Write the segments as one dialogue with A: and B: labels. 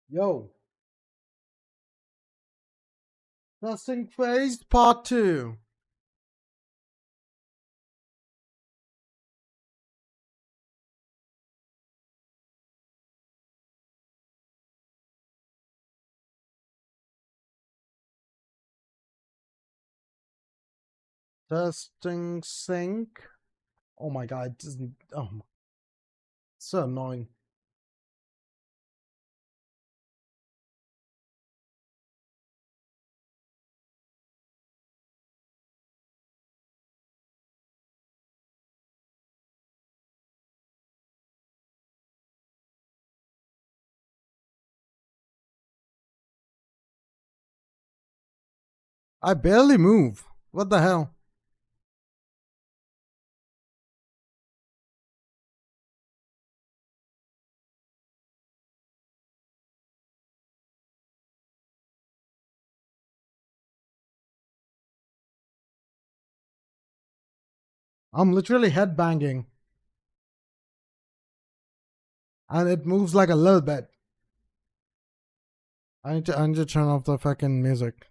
A: Yo, testing phase part 2. Testing sync. Oh my god, it doesn't. So annoying. I barely move. What the hell? I'm literally headbanging. And it moves like a little bit. I need to turn off the fucking music.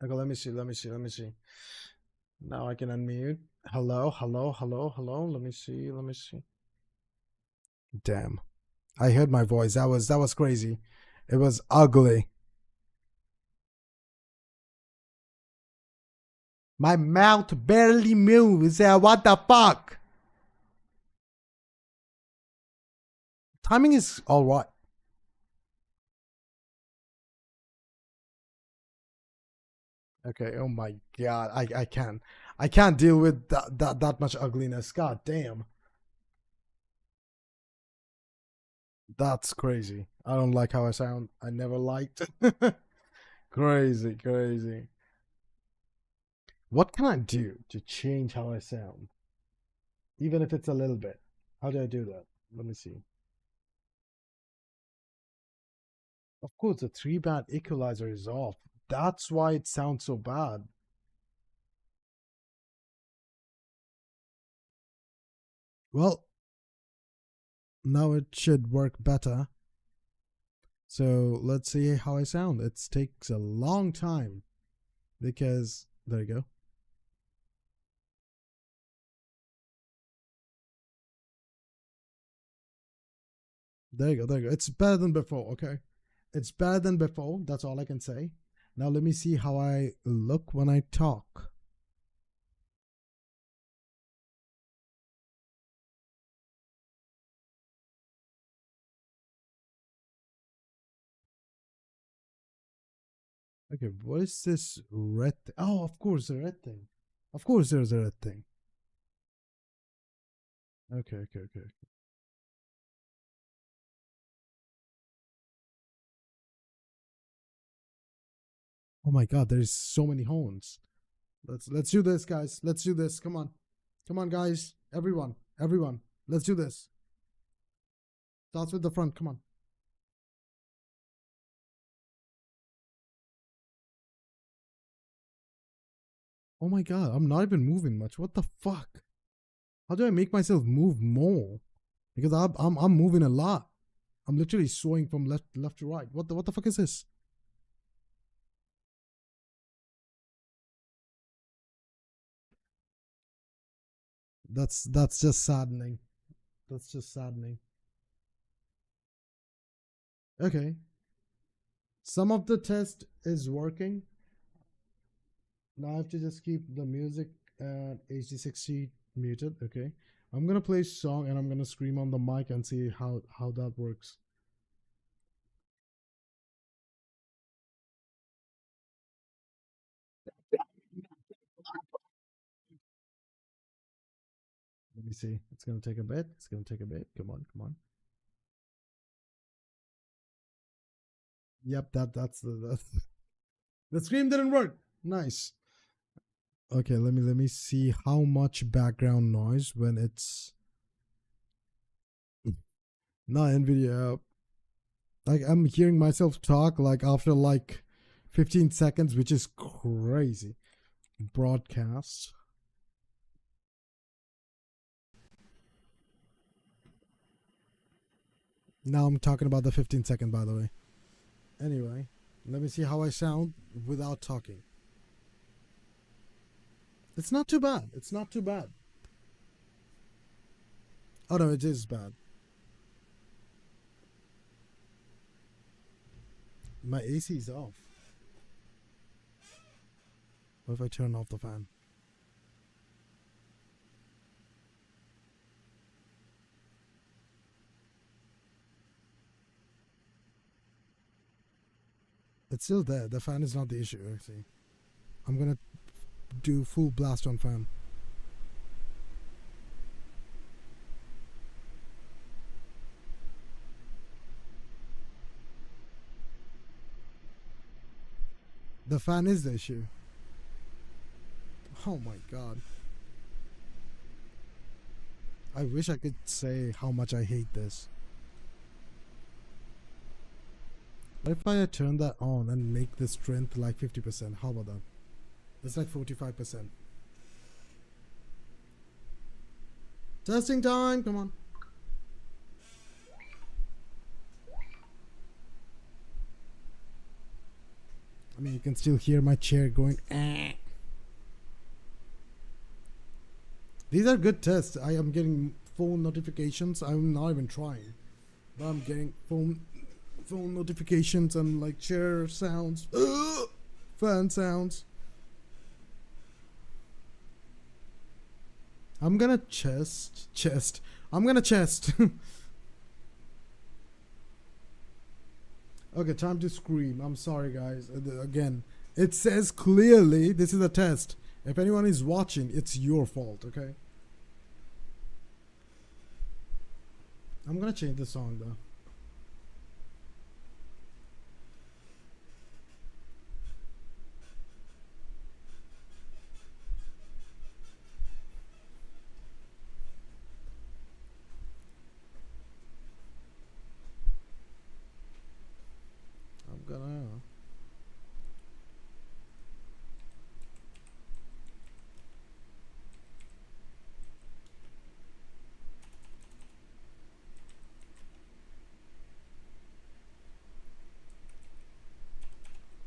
A: Okay, let me see. Now I can unmute. Hello. Let me see. Damn. I heard my voice. That was crazy. It was ugly. My mouth barely moves. What the fuck? Timing is all right. Okay. Oh my god. I can't deal with that much ugliness. God damn. That's crazy. I don't like how I sound. I never liked it. Crazy. What can I do to change how I sound? Even if it's a little bit. How do I do that? Let me see. Of course, the 3-band equalizer is off. That's why it sounds so bad. Well, now it should work better. So let's see how I sound. It takes a long time because there you go. There you go. It's better than before, okay? It's better than before. That's all I can say. Now let me see how I look when I talk. Okay, what is this red thing? Oh, of course, the red thing. Of course, there's a red thing. Okay. Oh my god, there's so many horns. Let's do this, guys. Let's do this. Come on, guys. Everyone. Let's do this. Starts with the front. Come on. Oh my god, I'm not even moving much. What the fuck? How do I make myself move more? Because I'm moving a lot. I'm literally swaying from left to right. What the fuck is this? That's just saddening. That's just saddening. Okay. Some of the test is working. Now I have to just keep the music at HD60 muted. Okay. I'm gonna play a song and I'm gonna scream on the mic and see how that works. Let me see. It's gonna take a bit. Come on. Yep, that's the scream didn't work. Nice. Okay, let me see how much background noise when it's not NVIDIA. Like I'm hearing myself talk like after like 15 seconds, which is crazy. Broadcast. Now I'm talking about the 15-second, by the way. Anyway, let me see how I sound without talking. It's not too bad. It's not too bad. Oh no, it is bad. My AC is off. What if I turn off the fan? It's still there. The fan is not the issue, actually. I'm gonna do full blast on fan. The fan is the issue. Oh my god. I wish I could say how much I hate this. What if I turn that on and make the strength like 50%? How about that? It's like 45%. Testing time, come on. I mean, you can still hear my chair going. These are good tests. I am getting phone notifications. I'm not even trying, but I'm getting phone notifications and like chair sounds, fan sounds. I'm gonna chest. I'm gonna chest. Okay, time to scream. I'm sorry, guys. Again, it says clearly this is a test. If anyone is watching, it's your fault, okay? I'm gonna change the song though. I'm gonna.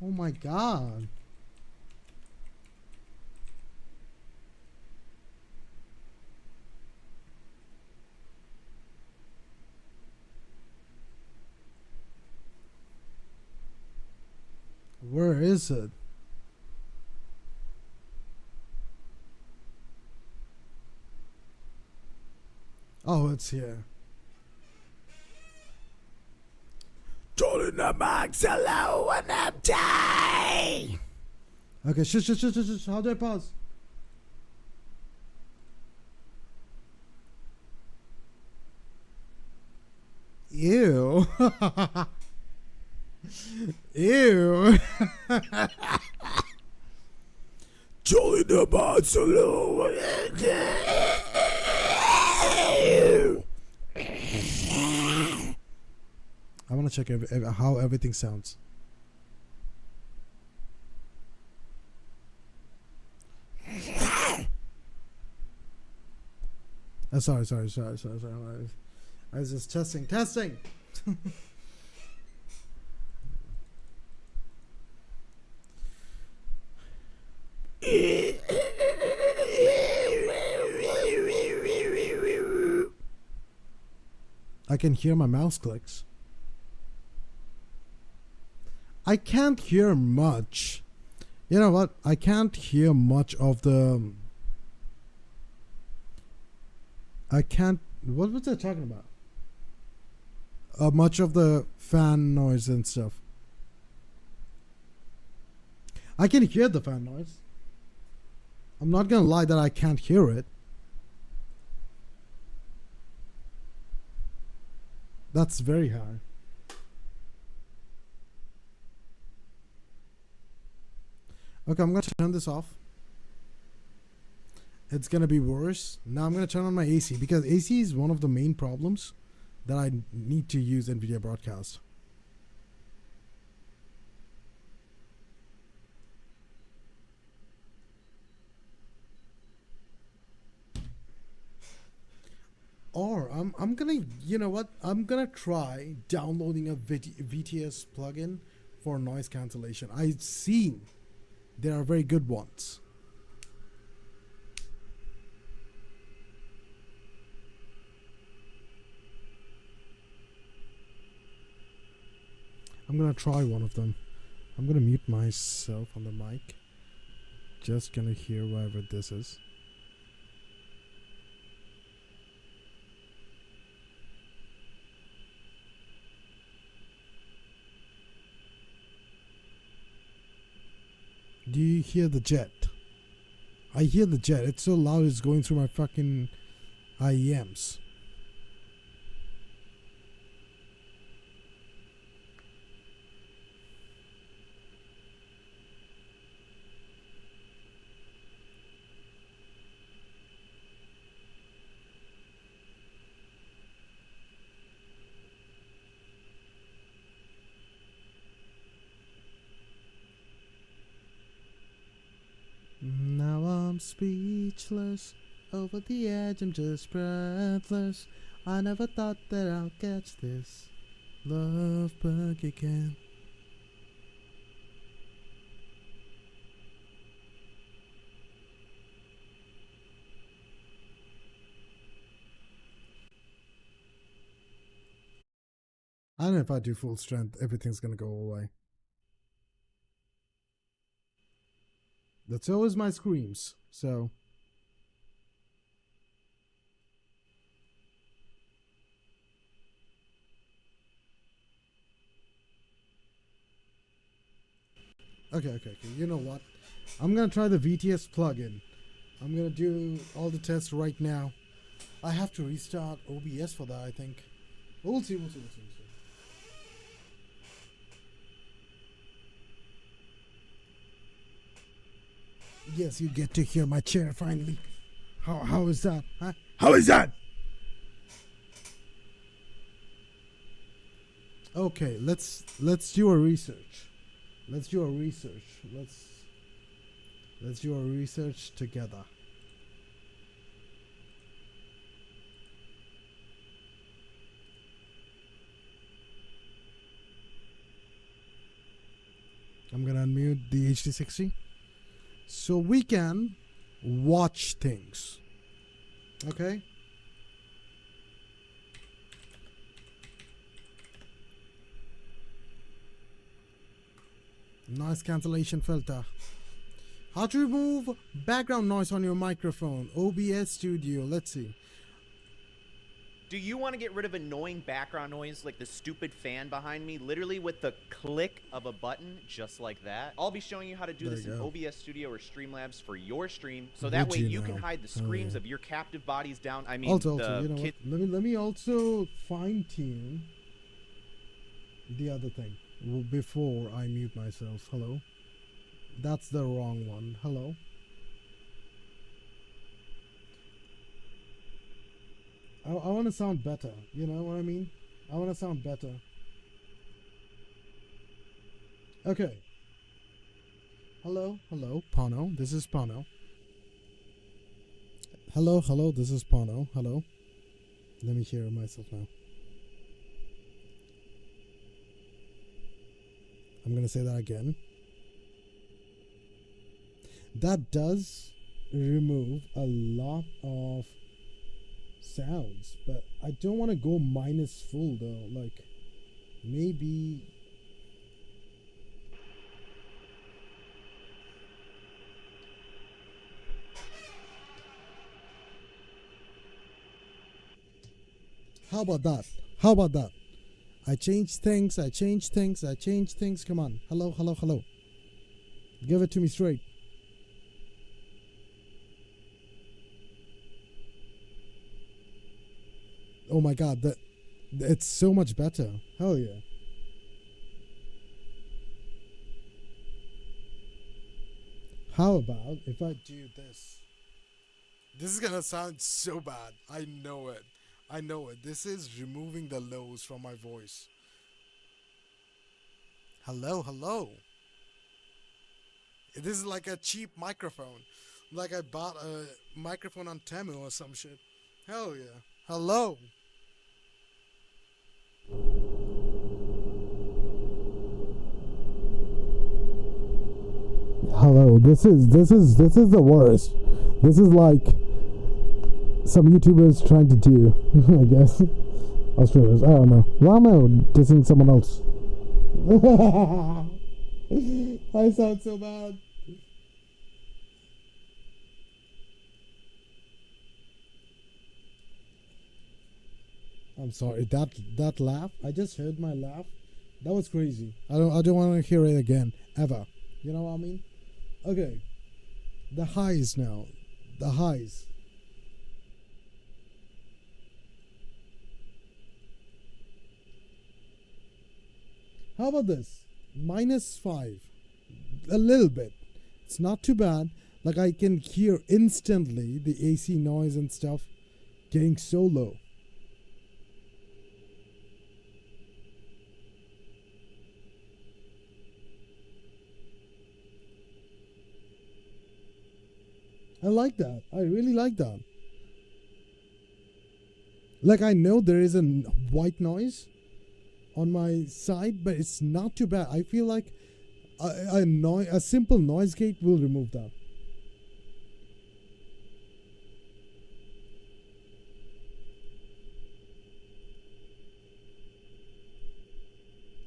A: Oh my god. Where is it? Oh, it's here. Turn the max low and empty. Okay, shush. How do I pause? Ew. Ew. Jolly the Barcelona. I want to check how everything sounds. Sorry. I was just testing. I can hear my mouse clicks. I can't hear much. You know what? I can't hear much of the. I can't. What was I talking about? Much of the fan noise and stuff. I can hear the fan noise. I'm not gonna lie that I can't hear it. That's very high. Okay, I'm gonna turn this off. It's gonna be worse. Now I'm gonna turn on my AC because AC is one of the main problems that I need to use NVIDIA Broadcast. Or I'm gonna, you know what? I'm gonna try downloading a VTS plugin for noise cancellation. I've seen there are very good ones. I'm gonna try one of them. I'm gonna mute myself on the mic. Just gonna hear whatever this is. Do you hear the jet? I hear the jet. It's so loud it's going through my fucking IEMs. Now I'm speechless. Over the edge, I'm just breathless. I never thought that I'll catch this love bug again. I don't know if I do full strength, everything's gonna go away. That's always my screams, so. Okay. You know what? I'm gonna try the VTS plugin. I'm gonna do all the tests right now. I have to restart OBS for that, I think. We'll see. Yes, you get to hear my chair finally. How is that? Huh? How is that? Okay, let's do a research. Let's do a research together. I'm gonna unmute the HD60 so we can watch things. Okay? Noise cancellation filter. How to remove background noise on your microphone. OBS Studio. Let's see.
B: Do you want to get rid of annoying background noise like the stupid fan behind me, literally with the click of a button, just like that? I'll be showing you how to do this in OBS Studio or Streamlabs for your stream, so that way you can hide the screams of your captive bodies down. I mean,
A: also, you know what? Let me also fine tune the other thing before I mute myself. Hello. That's the wrong one. Hello. I want to sound better. You know what I mean? I want to sound better. Okay. Hello, Pano. This is Pano. Hello, this is Pano. Hello. Let me hear myself now. I'm going to say that again. That does remove a lot of sounds, but I don't want to go minus full though. Like, maybe how about that? I change things. Come on. Hello. Give it to me straight. Oh my god, it's so much better. Hell yeah. How about if I do this? This is gonna sound so bad. I know it. This is removing the lows from my voice. Hello. This is like a cheap microphone. Like I bought a microphone on Temu or some shit. Hell yeah.
C: Hello.
A: Hello. This is the worst. This is like some YouTubers trying to do, I guess. Australians. I don't know. Why am I dissing someone else? I sound so bad. I'm sorry. That laugh. I just heard my laugh. That was crazy. I don't want to hear it again ever. You know what I mean? Okay. The highs now. The highs. How about this? -5. A little bit. It's not too bad. Like I can hear instantly the AC noise and stuff getting so low. I like that. I really like that. Like I know there is a white noise on my side, but it's not too bad. I feel like a simple noise gate will remove that.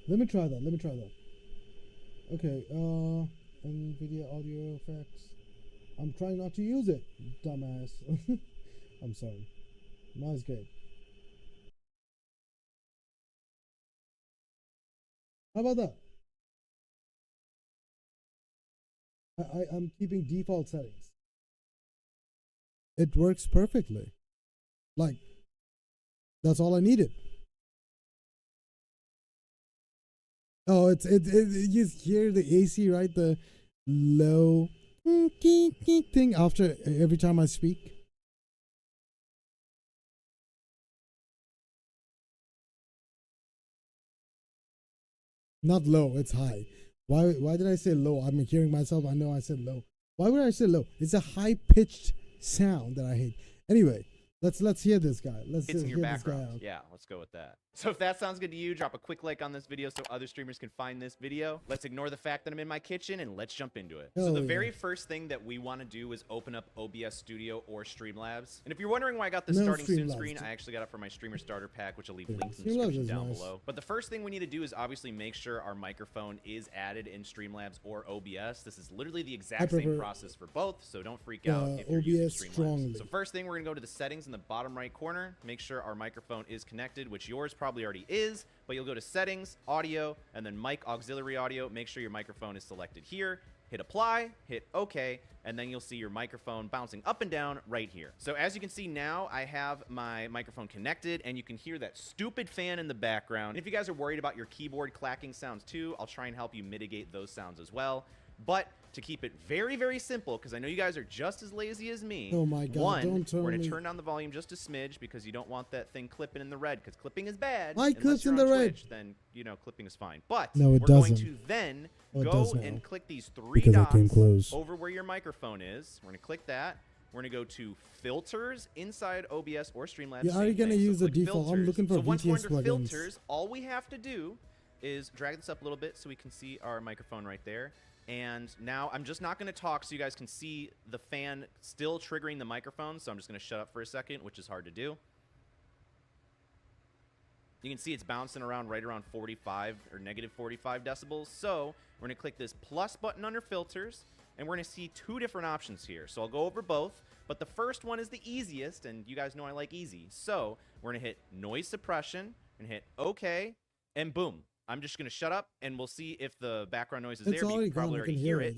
A: Let me try that. Let me try that. Okay. NVIDIA audio effects. I'm trying not to use it, dumbass. I'm sorry. Noise gate. How about that? I'm keeping default settings. It works perfectly. Like, that's all I needed. Oh, you hear the AC, right? The low thing after every time I speak. Not low, it's high. Why did I say low? I'm hearing myself. I know I said low. Why would I say low? It's a high pitched sound that I hate. Anyway, let's hear this guy. Let's
B: It's in
A: hear
B: your
A: this guy
B: background.
A: out.
B: Yeah, let's go with that. So if that sounds good to you, drop a quick like on this video so other streamers can find this video. Let's ignore the fact that I'm in my kitchen and let's jump into it. So the very first thing that we want to do is open up OBS Studio or Streamlabs. And if you're wondering why I got the starting soon screen, I actually got it for my streamer starter pack, which I'll leave links in the description down below. But the first thing we need to do is obviously make sure our microphone is added in Streamlabs or OBS. This is literally the exact same process for both, so don't freak out if you're using Streamlabs. So first thing, we're gonna go to the settings in the bottom right corner, make sure our microphone is connected, which yours probably already is, but you'll go to settings, audio, and then mic auxiliary audio. Make sure your microphone is selected here. Hit apply, hit OK, and then you'll see your microphone bouncing up and down right here. So as you can see now, I have my microphone connected, and you can hear that stupid fan in the background. And if you guys are worried about your keyboard clacking sounds too, I'll try and help you mitigate those sounds as well. But to keep it very, very simple, because I know you guys are just as lazy as me.
A: Oh my God,
B: one,
A: don't tell
B: we're going
A: me.
B: to turn down the volume just a smidge because you don't want that thing clipping in the red, because clipping is bad.
A: Why clips in the red?
B: Twitch, then, you know, clipping is fine. But
A: no, it
B: we're
A: doesn't.
B: going to then
A: Oh,
B: go and click these three
A: because
B: dots over where your microphone is. We're going to click that. We're going to go to filters inside OBS or Streamlabs.
A: Yeah, are you going to use the default?
B: Filters.
A: I'm looking for
B: so once we're
A: VTS
B: under
A: plugins.
B: filters, all we have to do is drag this up a little bit so we can see our microphone right there. And now I'm just not going to talk so you guys can see the fan still triggering the microphone. So I'm just going to shut up for a second, which is hard to do. You can see it's bouncing around right around 45 or negative 45 decibels. So we're going to click this plus button under filters, and we're going to see two different options here. So I'll go over both, but the first one is the easiest, and you guys know I like easy. So we're going to hit noise suppression and hit OK, and boom. I'm just going to shut up, and we'll see if the background noise is there. But you can probably already hear it.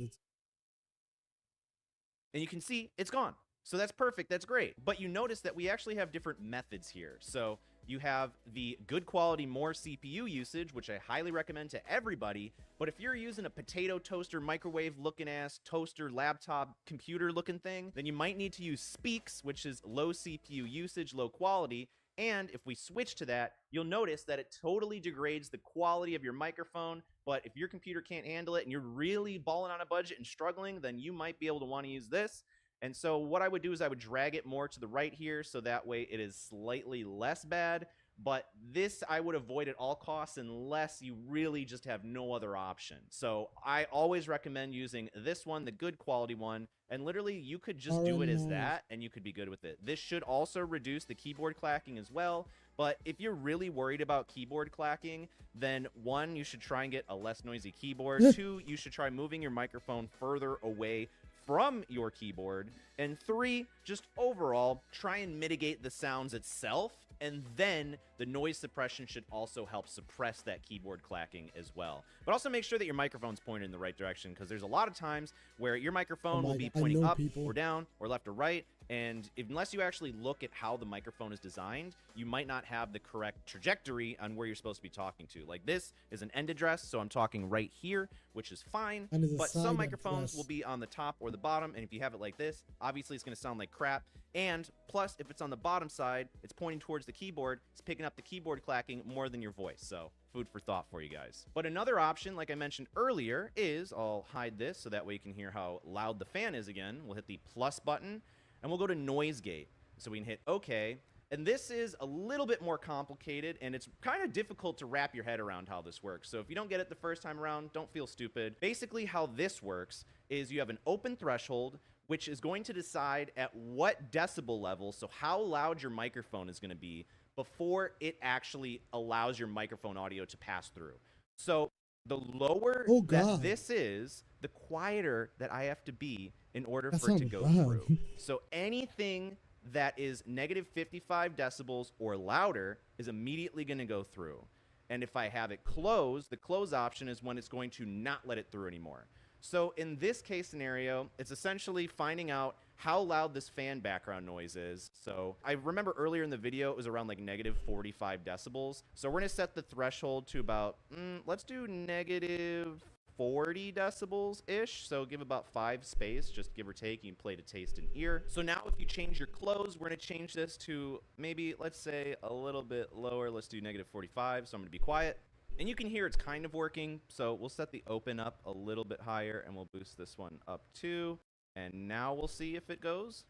B: And you can see it's gone. So that's perfect. That's great. But you notice that we actually have different methods here. So you have the good quality, more CPU usage, which I highly recommend to everybody. But if you're using a potato toaster, microwave looking ass, toaster, laptop, computer looking thing, then you might need to use Speaks, which is low CPU usage, low quality. And if we switch to that, you'll notice that it totally degrades the quality of your microphone. But if your computer can't handle it and you're really balling on a budget and struggling, then you might be able to want to use this. And so what I would do is I would drag it more to the right here, so that way it is slightly less bad. But this I would avoid at all costs unless you really just have no other option. So I always recommend using this one, the good quality one, and literally you could just do it as that and you could be good with it. This should also reduce the keyboard clacking as well. But if you're really worried about keyboard clacking, then 1, you should try and get a less noisy keyboard. 2, you should try moving your microphone further away from your keyboard. And 3, just overall, try and mitigate the sounds itself. And then the noise suppression should also help suppress that keyboard clacking as well. But also make sure that your microphone's pointed in the right direction, because there's a lot of times where your microphone will be pointing up or down or left or right. And unless you actually look at how the microphone is designed, you might not have the correct trajectory on where you're supposed to be talking to. Like this is an end address, so I'm talking right here, which is fine. But some microphones will be on the top or the bottom, and if you have it like this, obviously it's going to sound like crap. And plus, if it's on the bottom side, it's pointing towards the keyboard, it's picking up the keyboard clacking more than your voice. So food for thought for you guys. But another option, like I mentioned earlier, is I'll hide this so that way you can hear how loud the fan is again. We'll hit the plus button, and we'll go to noise gate. So we can hit OK. And this is a little bit more complicated, and it's kind of difficult to wrap your head around how this works. So if you don't get it the first time around, don't feel stupid. Basically, how this works is you have an open threshold, which is going to decide at what decibel level, so how loud your microphone is going to be before it actually allows your microphone audio to pass through. So the lower that this is, the quieter that I have to be in order for it to go through. So anything that is negative 55 decibels or louder is immediately going to go through. And if I have it closed, the close option is when it's going to not let it through anymore. So in this case scenario, it's essentially finding out how loud this fan background noise is. So I remember earlier in the video, it was around like negative 45 decibels. So we're going to set the threshold to about, let's do negative 40 decibels-ish. So give about 5 space, just give or take. You can play to taste and ear. So now if you change your close, we're going to change this to maybe, let's say, a little bit lower. Let's do negative 45. So I'm going to be quiet. And you can hear it's kind of working, so we'll set the open up a little bit higher, and we'll boost this one up too. And now we'll see if it goes.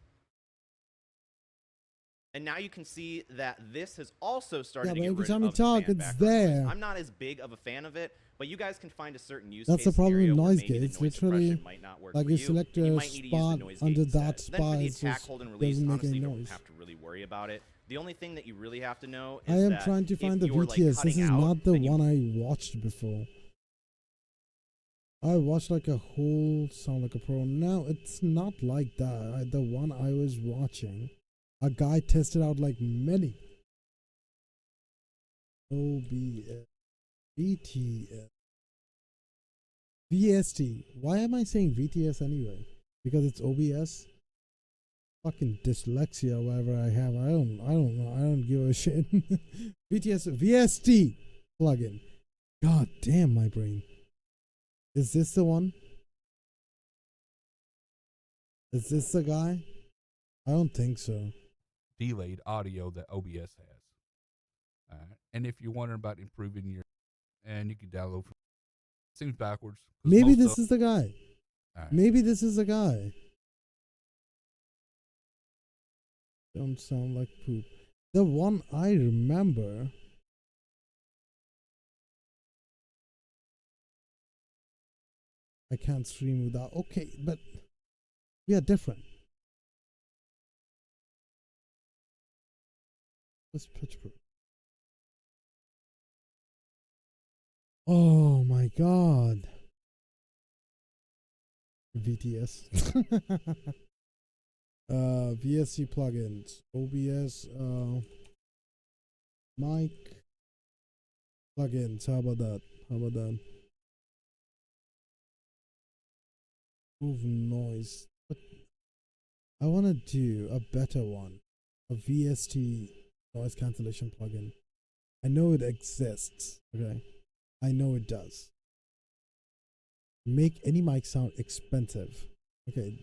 B: And now you can see that this has also started to get rid of the fan background. I'm not as big of a fan of it, but you guys can find a certain use case.
A: That's the problem with noise gate.
B: It's
A: literally like you select a spot under that spot,
B: it just doesn't make any noise. You don't have to really worry about it. The only thing that you really have to know is
A: I am trying to find the VTS. This is not the one I watched before. I watched like a whole Sound Like a Pro. No, it's not like that. The one I was watching, a guy tested out like many. OBS, VTS, VST. Why am I saying VTS anyway? Because it's OBS. Fucking dyslexia, whatever I have. I don't know. I don't give a shit. VTS, VST plugin. God damn my brain. Is this the one? Is this the guy? I don't think so.
C: Delayed audio that OBS has. And if you're wondering about improving your, and you can download from, seems backwards.
A: Maybe this is the guy. Maybe this is the guy. Don't sound like poop. The one I remember. I can't stream without. Okay, but we are different. Let's pitch proof. Oh my god. VTS. VST plugins, OBS, mic plugins. How about that? Move noise. But I want to do a better one, a VST noise cancellation plugin. I know it exists. Okay, I know it does. Make any mic sound expensive. Okay.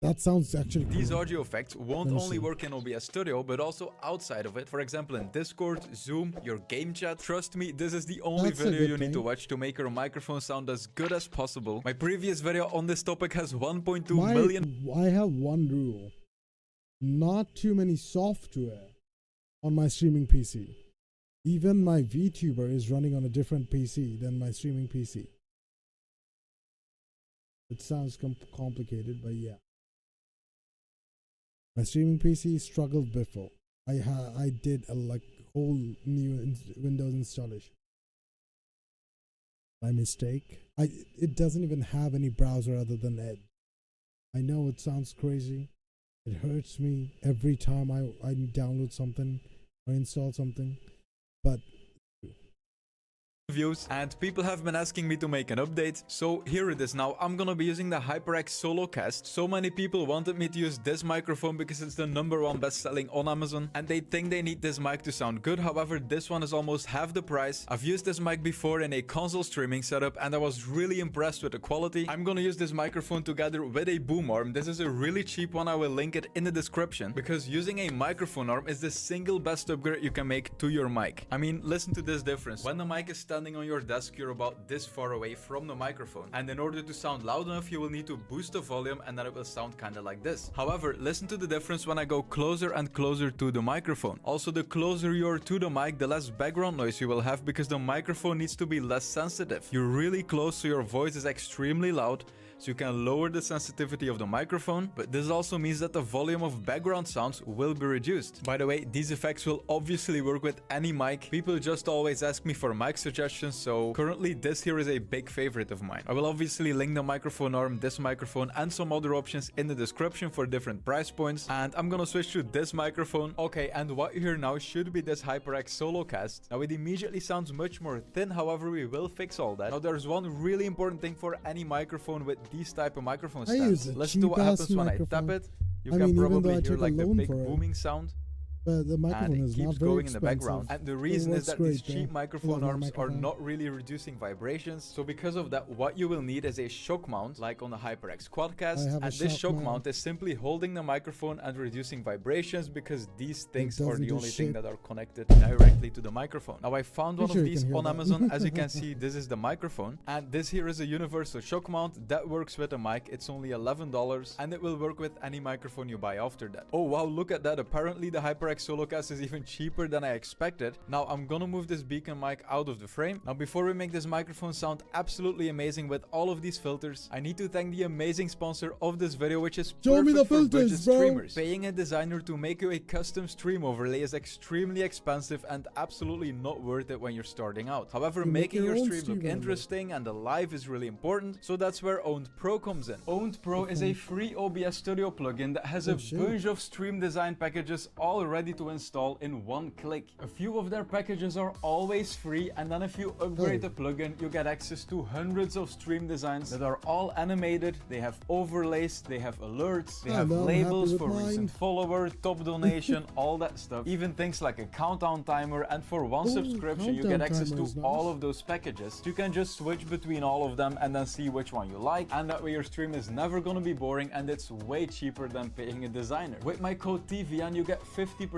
A: That sounds actually cool.
D: These audio effects won't only work in OBS Studio, but also outside of it. For example, in Discord, Zoom, your game chat. Trust me, this is the only video you need to watch to make your microphone sound as good as possible. My previous video on this topic has 1.2 million.
A: I have one rule. Not too many software on my streaming PC. Even my VTuber is running on a different PC than my streaming PC. It sounds complicated, but yeah. My streaming PC struggled before. I did a whole new Windows installation. My mistake. It doesn't even have any browser other than Edge. I know it sounds crazy. It hurts me every time I download something or install something, but
D: views, and people have been asking me to make an update, so here it is now. I'm gonna be using the HyperX Solocast. So many people wanted me to use this microphone because it's the #1 best-selling on Amazon, and they think they need this mic to sound good. However, this one is almost half the price. I've used this mic before in a console streaming setup, and I was really impressed with the quality. I'm gonna use this microphone together with a boom arm. This is a really cheap one. I will link it in the description, because using a microphone arm is the single best upgrade you can make to your mic. I mean, listen to this difference. When the mic is standing on your desk, you're about this far away from the microphone, and in order to sound loud enough, you will need to boost the volume, and then it will sound kind of like this. However, listen to the difference when I go closer and closer to the microphone. Also, the closer you're to the mic, the less background noise you will have, because the microphone needs to be less sensitive. You're really close, so your voice is extremely loud, so you can lower the sensitivity of the microphone, but this also means that the volume of background sounds will be reduced. By the way, these effects will obviously work with any mic. People just always ask me for mic suggestions, so currently this here is a big favorite of mine. I will obviously link the microphone arm, this microphone, and some other options in the description for different price points, and I'm gonna switch to this microphone. Okay, and what you hear now should be this HyperX Solocast. Now it immediately sounds much more thin, however we will fix all that. Now there's one really important thing for any microphone with these type of microphone stands. Listen to what happens when I tap it. You can probably hear like the big booming sound.
A: But the microphone
D: and
A: is
D: it keeps
A: not very
D: going in the background. And the reason is that these cheap microphone arms are not really reducing vibrations. So because of that, what you will need is a shock mount, like on the HyperX Quadcast. And this shock mount is simply holding the microphone and reducing vibrations, because these things are the only thing that are connected directly to the microphone. Now I found one of these on Amazon. As you can see, this is the microphone. And this here is a universal shock mount that works with a mic. It's only $11, and it will work with any microphone you buy after that. Oh wow, look at that. Apparently the HyperX Solocast is even cheaper than I expected. Now I'm gonna move this beacon mic out of the frame. Now before we make this microphone sound absolutely amazing with all of these filters, I need to thank the amazing sponsor of this video, which is perfect for budget streamers. Paying a designer to make you a custom stream overlay is extremely expensive and absolutely not worth it when you're starting out. However, making your stream look interesting and alive is really important, so that's where Owned Pro comes in. Owned Pro is a free OBS Studio plugin that has a bunch of stream design packages all ready to install in one click. A few of their packages are always free, and then if you upgrade the plugin, you get access to hundreds of stream designs that are all animated. They have overlays, they have alerts, they have labels for recent follower, top donation, all that stuff. Even things like a countdown timer, and for one subscription you get access to all of those packages. You can just switch between all of them and then see which one you like, and that way your stream is never gonna be boring, and it's way cheaper than paying a designer. With my code TVN you get 50%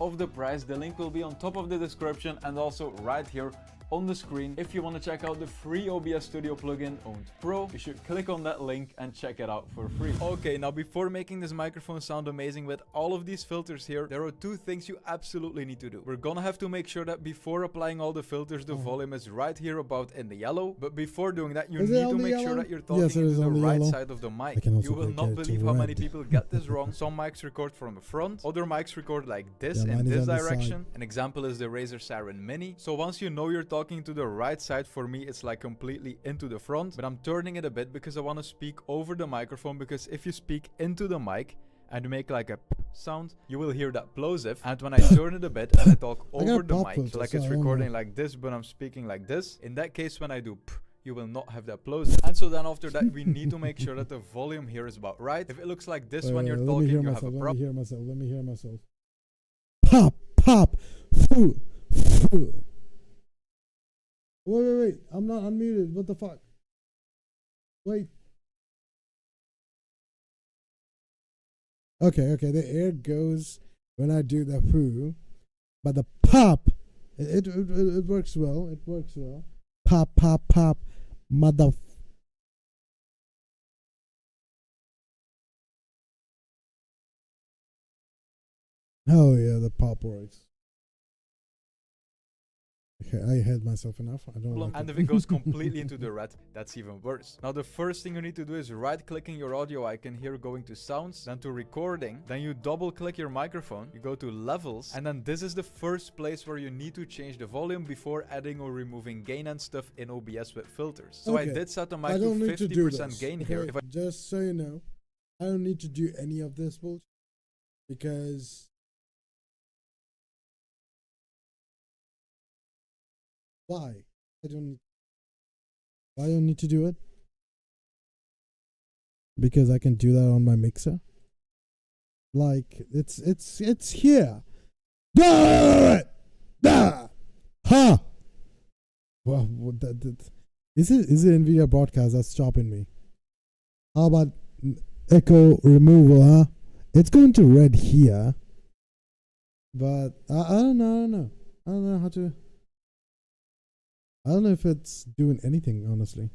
D: of the price. The link will be on top of the description and also right here on the screen. If you want to check out the free OBS Studio plugin Owned Pro, you should click on that link and check it out for free. Okay, now before making this microphone sound amazing with all of these filters here, there are two things you absolutely need to do. We're gonna have to make sure that before applying all the filters, the volume is right here about in the yellow. But before doing that, you need to make sure that you're talking to the right side of the mic. You will not believe how many people get this wrong. Some mics record from the front, other mics record like this in this direction. An example is the Razer Siren Mini. So once you know you're talking to the right side, for me it's like completely into the front, but I'm turning it a bit because I want to speak over the microphone, because if you speak into the mic and make like a p sound, you will hear that plosive, and when I turn it a bit and I talk over the mic, like it's recording like this but I'm speaking like this, in that case when I do p, you will not have that plosive. And so then after that we need to make sure that the volume here is about right. If it looks like this when you're talking, you have a problem.
A: Let me hear myself. Pop, pop, foo, foo. Wait, I'm not unmuted. What the fuck? Wait. Okay, okay. The air goes when I do the poo, but the pop, it works well. It works well. Pop, pop, pop, mother. Oh yeah, the pop works. Okay, I had myself enough. I don't like
D: and
A: it.
D: if it goes completely into the red, that's even worse. Now the first thing you need to do is right-clicking your audio icon here, going to sounds, then to recording, then you double-click your microphone, you go to levels, and then this is the first place where you need to change the volume before adding or removing gain and stuff in OBS with filters. So
A: Okay,
D: I did set the mic
A: I
D: to
A: don't need to do
D: 50%
A: this.
D: gain
A: Okay,
D: here. If I
A: just so you know, I don't need to do any of this bullshit because why? I don't. Why don't need to do it? Because I can do that on my mixer. Like it's here. Da! Ha! Well, is it NVIDIA broadcast that's stopping me? How about echo removal? Huh? It's going to red here, but I don't know. I don't know how to. I don't know if it's doing anything, honestly.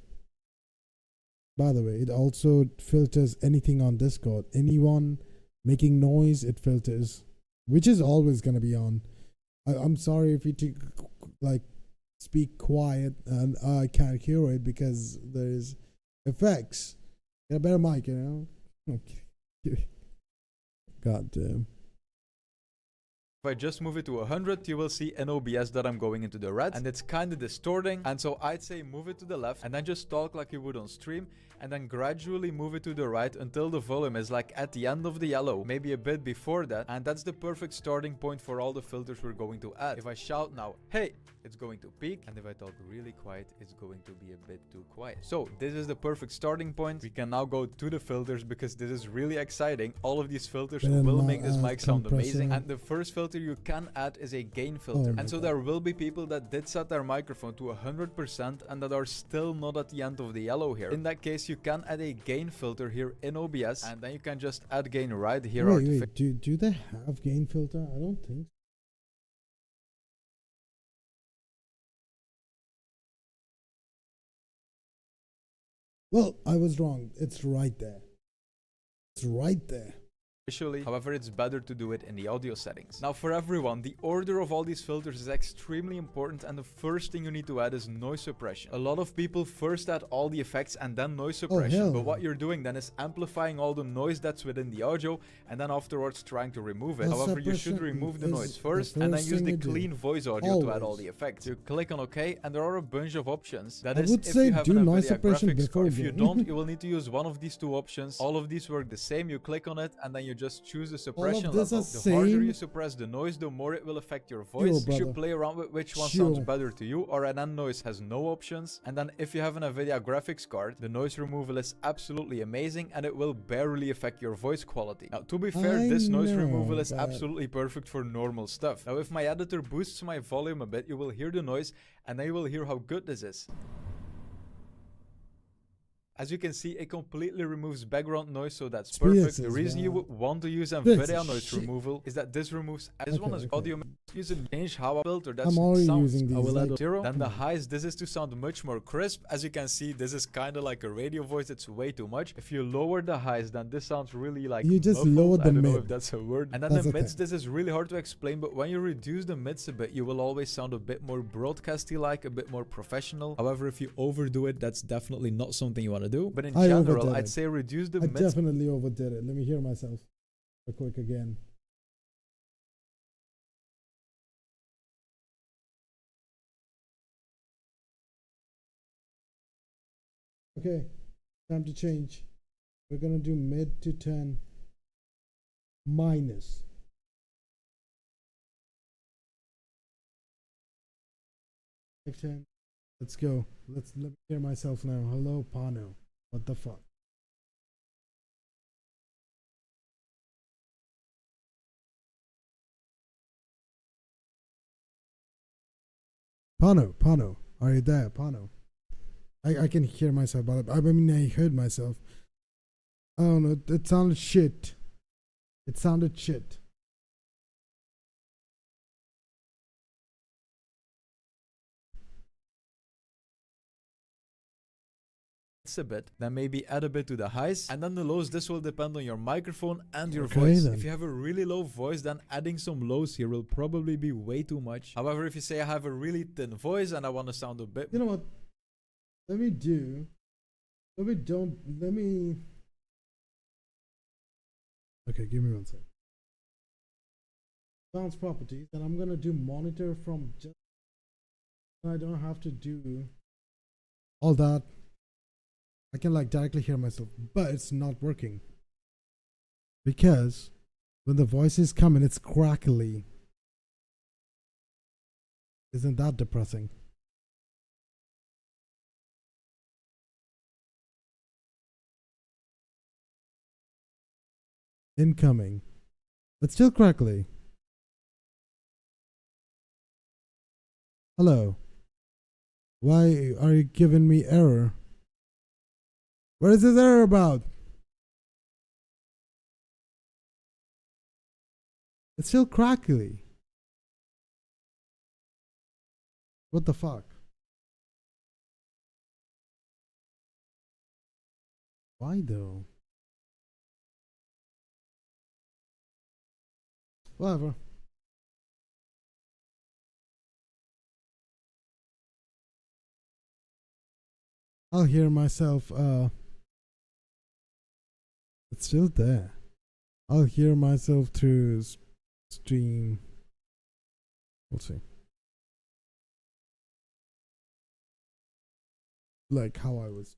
A: By the way, it also filters anything on Discord. Anyone making noise, it filters, which is always going to be on. I'm sorry if you like speak quiet and I can't hear it because there's effects. Get a better mic, you know? Okay. God damn.
D: If I just move it to 100, you will see in OBS that I'm going into the red and it's kind of distorting. And so I'd say move it to the left and then just talk like you would on stream and then gradually move it to the right until the volume is like at the end of the yellow, maybe a bit before that. And that's the perfect starting point for all the filters we're going to add. If I shout now, hey, it's going to peak, and if I talk really quiet, it's going to be a bit too quiet. So this is the perfect starting point. We can now go to the filters because this is really exciting. All of these filters will make this mic sound amazing. And the first filter you can add is a gain filter. And so there will be people that did set their microphone to 100% and that are still not at the end of the yellow here. In that case, you can add a gain filter here in OBS, and then you can just add gain right here.
A: Wait, do they have gain filter? I don't think so. Well, I was wrong. It's right there. It's right there.
D: However, it's better to do it in the audio settings. Now for everyone, the order of all these filters is extremely important, and the first thing you need to add is noise suppression. A lot of people first add all the effects and then noise suppression, but what you're doing then is amplifying all the noise that's within the audio and then afterwards trying to remove it. However, you should remove the noise first and then use the clean voice audio to add all the effects. You click on OK and there are a bunch of options. That is if you have an NVIDIA graphics card. If you don't, you will need to use one of these two options. All of these work the same. You click on it and then you just choose the suppression level. The harder you suppress the noise, the more it will affect your voice. You should play around with which one sounds better to you. Or an noise has no options. And then if you have an NVIDIA graphics card, the noise removal is absolutely amazing and it will barely affect your voice quality. Now to be fair, this noise removal is absolutely perfect for normal stuff. Now if my editor boosts my volume a bit, you will hear the noise and then you will hear how good this is. As you can see, it completely removes background noise, so that's perfect. The reason you would want to use NVIDIA noise removal is that this removes as one as audio. Use a change how I filter that sounds. I will add 0. Then the highs, this is to sound much more crisp. As you can see, this is kind of like a radio voice. It's way too much. If you lower the highs, then this sounds really like
A: you just
D: muffled.
A: lower the
D: I don't
A: mid.
D: know if that's a word. And then the mids, this is really hard to explain, but when you reduce the mids a bit, you will always sound a bit more broadcasty like, a bit more professional. However, if you overdo it, that's definitely not something you want to do. But in general, I'd say reduce the mids.
A: I definitely overdid it. Let me hear myself real quick again. Okay, time to change. We're gonna do mid to 10 minus. Like 10. Let's go. Let me hear myself now. Hello, Pano. What the fuck? Pano, are you there, Pano? I can hear myself, but I mean I heard myself. I don't know. It sounded shit. It sounded shit.
D: A bit, then maybe add a bit to the highs, and then the lows. This will depend on your microphone and your voice. Then. If you have a really low voice, then adding some lows here will probably be way too much. However, if you say I have a really thin voice and I want to sound a bit,
A: you know what? Let me. Okay, give me one sec. Sounds properties, and I'm gonna do monitor from just. I don't have to do all that. I can like directly hear myself, but it's not working because when the voices come in, it's crackly. Isn't that depressing? Incoming. It's still crackly. Hello. Why are you giving me error? What is this error about? It's still crackly. What the fuck? Why though? Whatever. I'll hear myself, it's still there. I'll hear myself through stream. We'll see. Like how I was.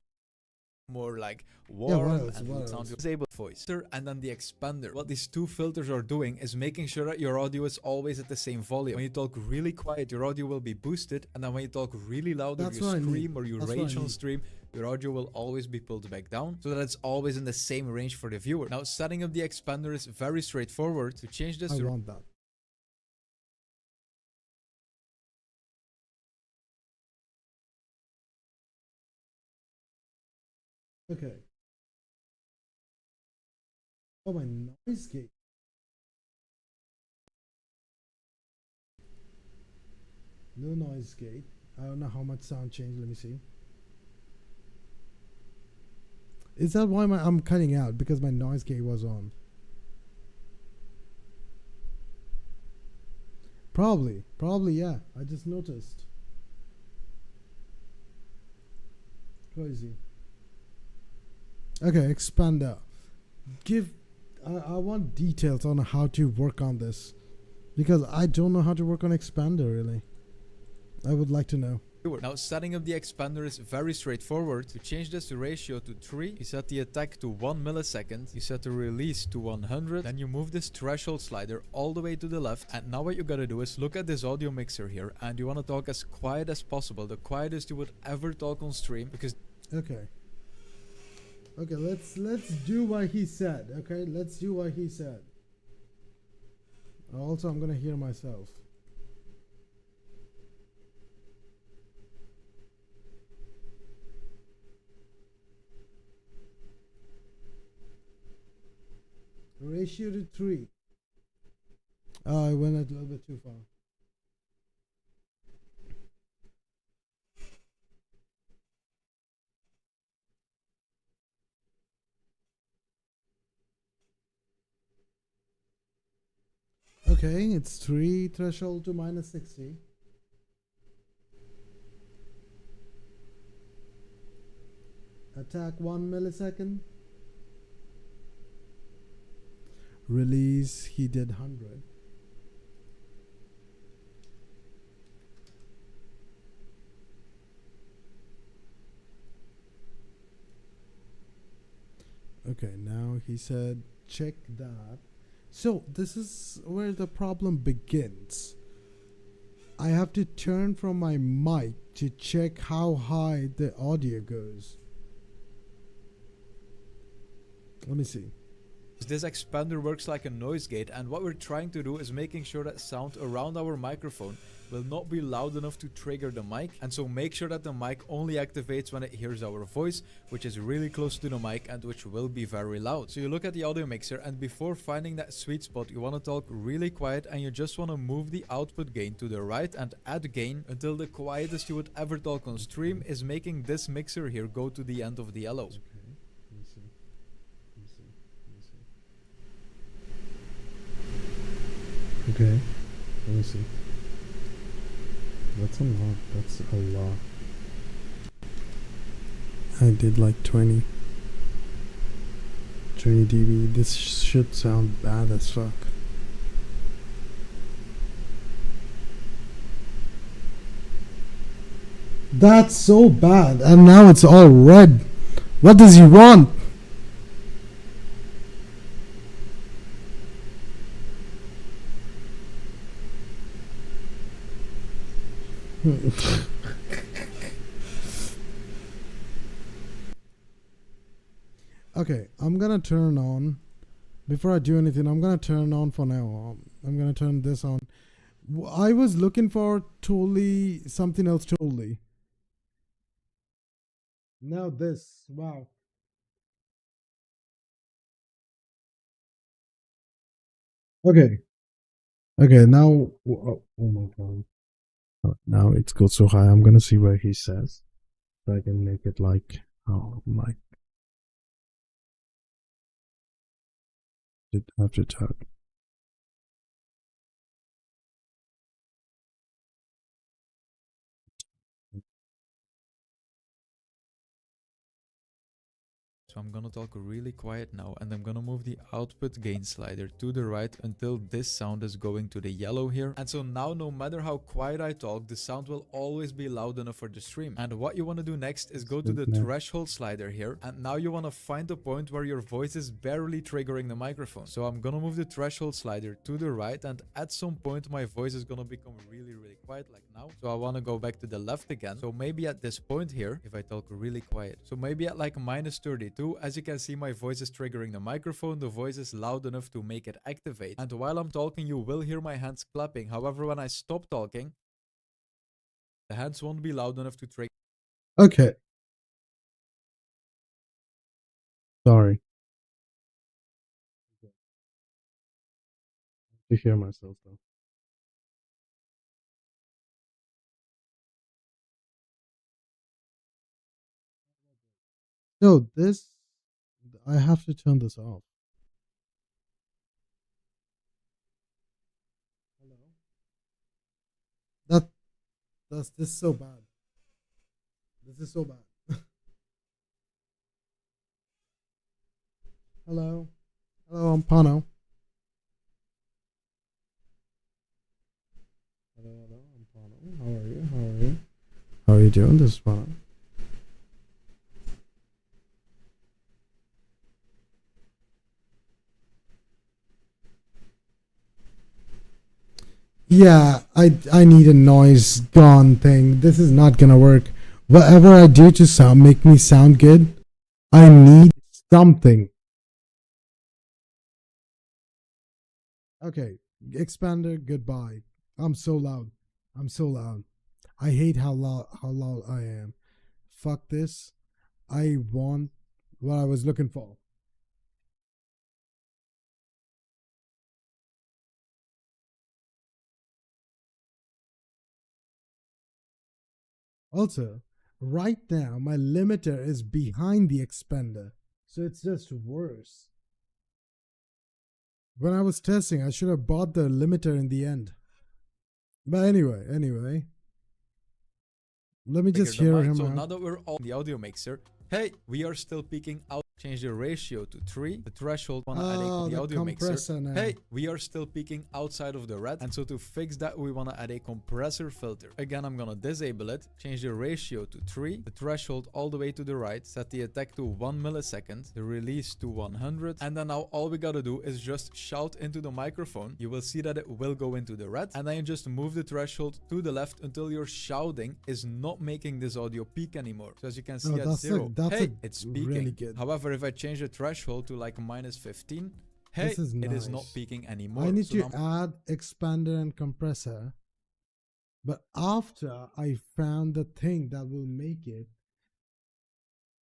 D: More like warm and would sound your disabled voice. And then the expander. What these two filters are doing is making sure that your audio is always at the same volume. When you talk really quiet, your audio will be boosted, and then when you talk really loud or you scream or you rage on stream, your audio will always be pulled back down so that it's always in the same range for the viewer. Now, setting up the expander is very straightforward. To change this,
A: I want that. Okay. Oh, my noise gate. No noise gate. I don't know how much sound changed. Let me see. Is that why I'm cutting out? Because my noise gate was on. Probably, yeah. I just noticed. Crazy. Okay, expander. I want details on how to work on this, because I don't know how to work on expander really. I would like to know.
D: Now, setting up the expander is very straightforward. To change this ratio to 3, you set the attack to 1 millisecond, you set the release to 100, then you move this threshold slider all the way to the left, and now what you gotta do is look at this audio mixer here, and you wanna talk as quiet as possible, the quietest you would ever talk on stream, because...
A: Okay, let's do what he said, okay? Let's do what he said. Also, I'm gonna hear myself. Ratio to 3. I went a little bit too far. Okay, it's 3 threshold to minus 60. Attack 1 millisecond. Release, he did 100. Okay, now he said check that. So this is where the problem begins. I have to turn from my mic to check how high the audio goes. Let me see.
D: This expander works like a noise gate, and what we're trying to do is making sure that sound around our microphone will not be loud enough to trigger the mic, and so make sure that the mic only activates when it hears our voice, which is really close to the mic and which will be very loud. So you look at the audio mixer, and before finding that sweet spot, you want to talk really quiet, and you just want to move the output gain to the right and add gain until the quietest you would ever talk on stream is making this mixer here go to the end of the yellow.
A: Okay, let me see. That's a lot. That's a lot. I did like 20 dB. This should sound bad as fuck. That's so bad. And now it's all red. What does he want? Okay, I'm gonna turn on, before I do anything, I'm gonna turn on for now. I'm gonna turn this on. I was looking for totally something else totally. Now this, wow. Okay. Okay, now, oh my god. Now it's got so high. I'm gonna see where he says, so I can make it like, oh my. Did have to talk.
D: So I'm gonna talk really quiet now, and I'm gonna move the output gain slider to the right until this sound is going to the yellow here. And so now, no matter how quiet I talk, the sound will always be loud enough for the stream. And what you want to do next is go to the threshold slider here, and now you want to find the point where your voice is barely triggering the microphone. So I'm gonna move the threshold slider to the right, and at some point my voice is gonna become really quiet, like now. So I want to go back to the left again. So maybe at this point here, if I talk really quiet, so maybe at like -32, as you can see, my voice is triggering the microphone. The voice is loud enough to make it activate. And while I'm talking, you will hear my hands clapping. However, when I stop talking, the hands won't be loud enough to trigger.
A: Okay. Sorry. To hear myself though. So this, I have to turn this off. Hello. That's this is so bad. This is so bad. Hello. Hello, I'm Pano. Hello, I'm Pano. How are you? How are you? How are you doing? This is Pano. Yeah, I need a noise gone thing. This is not gonna work. Whatever I do to make me sound good, I need something. Okay, expander, goodbye. I'm so loud. I'm so loud. I hate how loud I am. Fuck this. I want what I was looking for. Also, right now my limiter is behind the expander, so it's just worse. When I was testing, I should have bought the limiter in the end. But anyway. Let me just hear him
D: So
A: out.
D: now that we're on the audio mixer, hey, we are still peaking out. Change the ratio to 3. The threshold want to add the audio mixer.
A: Now.
D: Hey, we are still peaking outside of the red. And so to fix that, we want to add a compressor filter. Again, I'm going to disable it. Change the ratio to 3. The threshold all the way to the right. Set the attack to 1 millisecond. The release to 100. And then now all we got to do is just shout into the microphone. You will see that it will go into the red. And then you just move the threshold to the left until your shouting is not making this audio peak anymore. So as you can see at 0, hey, it's peaking.
A: Really good.
D: However, if I change the threshold to like -15, hey,
A: this is nice.
D: It is not peaking anymore.
A: I need to add expander and compressor, but after I found the thing that will make it,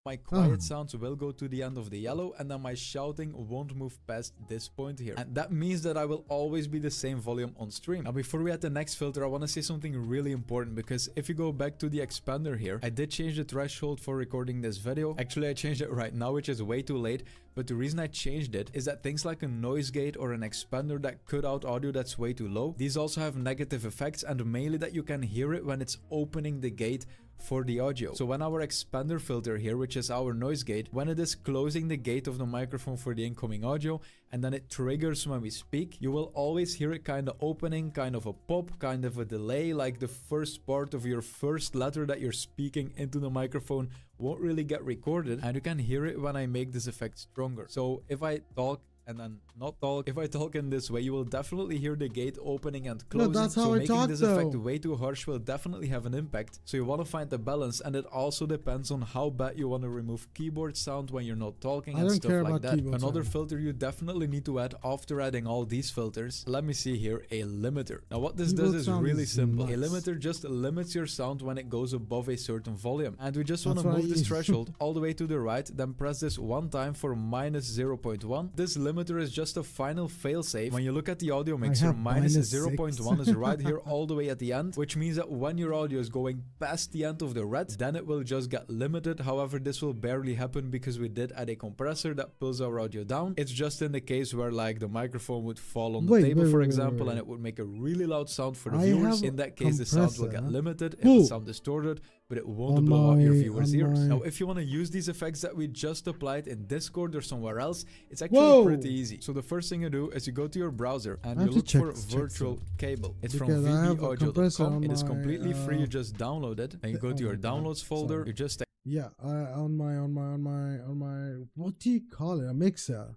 D: my quiet sounds will go to the end of the yellow, and then my shouting won't move past this point here. And that means that I will always be the same volume on stream. Now, before we add the next filter, I want to say something really important, because if you go back to the expander here, I did change the threshold for recording this video. Actually, I changed it right now, which is way too late. But the reason I changed it is that things like a noise gate or an expander that cut out audio that's way too low, these also have negative effects, and mainly that you can hear it when it's opening the gate for the audio. So when our expander filter here, which is our noise gate, when it is closing the gate of the microphone for the incoming audio, and then it triggers when we speak, you will always hear it kind of opening, kind of a pop, kind of a delay, like the first part of your first letter that you're speaking into the microphone won't really get recorded, and you can hear it when I make this effect stronger. So if I talk and then not talk, if I talk in this way, you will definitely hear the gate opening and closing.
A: No, that's how
D: so
A: I
D: making
A: talk,
D: this effect way too harsh will definitely have an impact. So you want to find the balance, and it also depends on how bad you want to remove keyboard sound when you're not talking and stuff like that. Another filter you definitely need to add after adding all these filters, let me see here, a limiter. Now what this does is really simple. A limiter just limits your sound when it goes above a certain volume, and we just want to move this threshold all the way to the right, then press this one time for -0.1. This limiter is just a final failsafe. When you look at the audio mixer, -0.1 is right here all the way at the end, which means that when your audio is going past the end of the red, then it will just get limited. However, this will barely happen because we did add a compressor that pulls our audio down. It's just in the case where like the microphone would fall on the table, for example, and it would make a really loud sound for the viewers. In that case, the sound will get limited if it sounds distorted, but it won't blow out your viewers' ears. Now, if you want to use these effects that we just applied in Discord or somewhere else, it's actually pretty easy. So the first thing you do is you go to your browser and you look for virtual cable. It's from vbaudio.com. It is completely free. You just download it and you go to your downloads folder. You just
A: on my what do you call it? A mixer.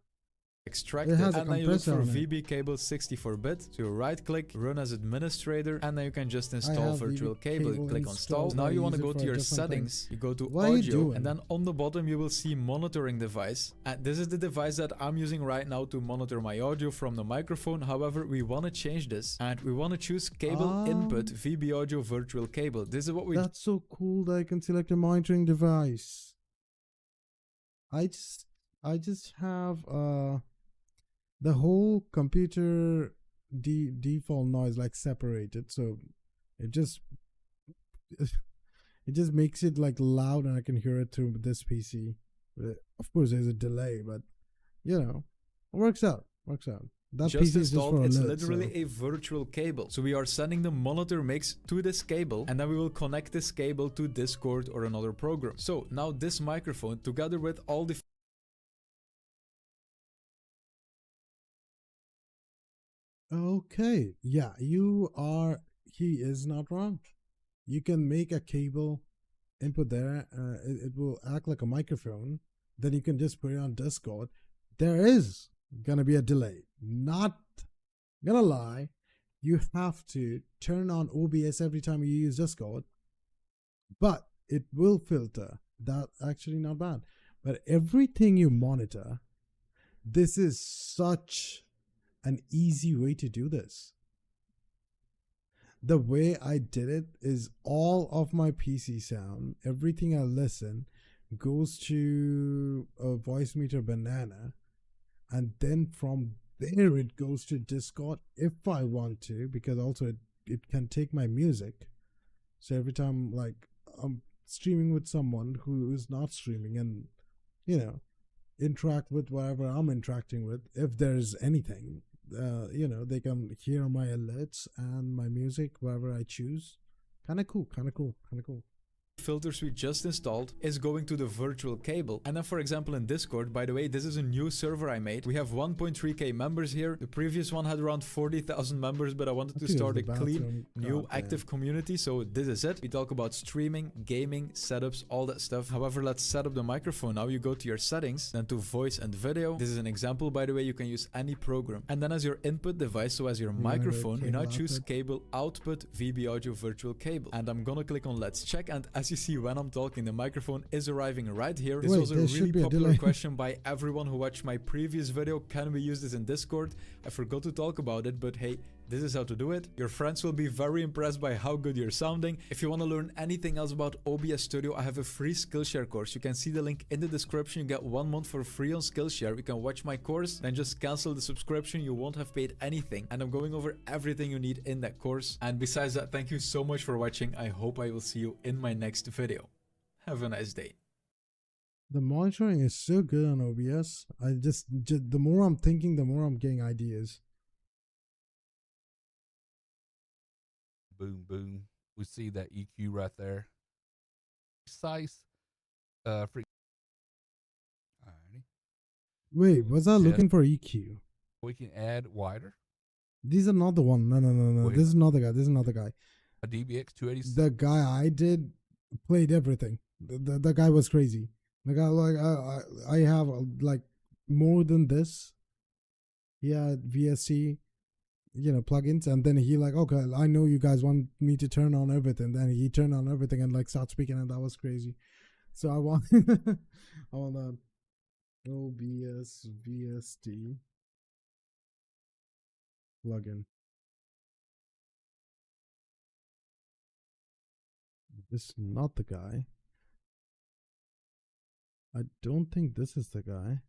D: Extract it, and then you look for VB cable 64-bit. So you right click, run as administrator, and then you can just install virtual cable. You click on install. Now you want to go to your settings, you go to audio, and then on the bottom you will see monitoring device. And this is the device that I'm using right now to monitor my audio from the microphone. However, we want to change this, and we want to choose cable input VB audio virtual cable. This is what we...
A: That's so cool that I can select a monitoring device. I just have the whole computer default noise like separated, so it just makes it like loud, and I can hear it through this PC. Of course, there's a delay, but you know, it works out. That
D: just
A: PC
D: installed,
A: is just
D: it's literally a virtual cable. So we are sending the monitor mix to this cable, and then we will connect this cable to Discord or another program. So now this microphone, together with all the
A: okay, yeah, he is not wrong. You can make a cable input there, it will act like a microphone, then you can just put it on Discord. There is gonna be a delay, not gonna lie. You have to turn on OBS every time you use Discord, but it will filter. That's actually not bad. But everything you monitor, this is such an easy way to do this. The way I did it is all of my PC sound, everything I listen, goes to a voice meter banana, and then from there it goes to Discord if I want to, because also it can take my music. So every time like I'm streaming with someone who is not streaming, and you know, interact with whatever I'm interacting with, if there's anything, you know, they can hear my alerts and my music, whatever I choose. Kind of cool.
D: filters we just installed is going to the virtual cable. And then for example in Discord, by the way, this is a new server I made. We have 1.3k members here. The previous one had around 40,000 members, but I wanted to start a clean, new, active community. So this is it. We talk about streaming, gaming, setups, all that stuff. However, let's set up the microphone. Now you go to your settings, then to voice and video. This is an example, by the way, you can use any program. And then as your input device, so as your microphone, you now choose cable output VB audio virtual cable. And I'm gonna click on let's check. And as as you see when I'm talking, the microphone is arriving right here. This was a really popular question by everyone who watched my previous video. Can we use this in Discord? I forgot to talk about it, but hey, this is how to do it. Your friends will be very impressed by how good you're sounding. If you want to learn anything else about OBS Studio, I have a free Skillshare course. You can see the link in the description. You get 1 month for free on Skillshare. You can watch my course, then just cancel the subscription. You won't have paid anything. And I'm going over everything you need in that course. And besides that, thank you so much for watching. I hope I will see you in my next video. Have a nice day.
A: The monitoring is so good on OBS. The more I'm thinking, the more I'm getting ideas.
C: Boom, boom. We see that EQ right there. Precise. Alrighty.
A: Wait, was I looking for EQ?
C: We can add wider.
A: These are not the one. No. This is another guy. This is another guy.
C: A DBX 286.
A: The guy I did played everything. The guy was crazy. The guy, like, I have like more than this. He had VST, plugins, and then he like, okay, I know you guys want me to turn on everything. Then he turned on everything and like start speaking, and that was crazy. So I want that OBS VST plugin. This is not the guy. I don't think this is the guy.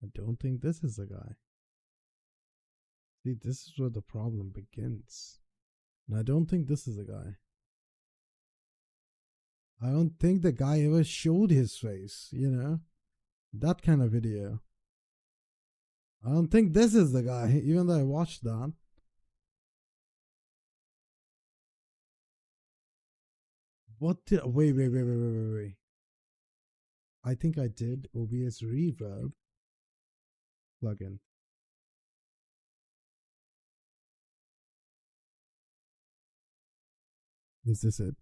A: I don't think this is the guy. See, this is where the problem begins. And I don't think this is the guy. I don't think the guy ever showed his face, that kind of video. I don't think this is the guy, even though I watched that. Wait. I think I did OBS Reverb plugin. Is this it?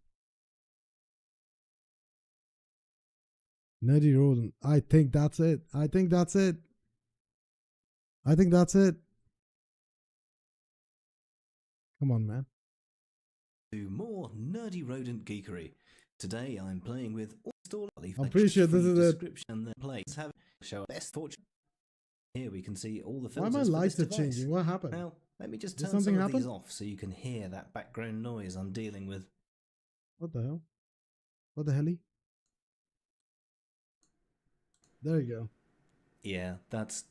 A: Nerdy Roland. I think that's it. I think that's it. Come on, man.
E: To more nerdy rodent geekery. Today I'm playing with
A: I'm pretty sure this is it.
E: And the plays have show best fortune. Here we can see all the
A: Why
E: filters.
A: my lights are changing? What happened?
E: Now let me just
A: Did
E: turn some of
A: happen?
E: these off so you can hear that background noise I'm dealing with.
A: What the hell? What the helly? There you go.
E: Yeah, that's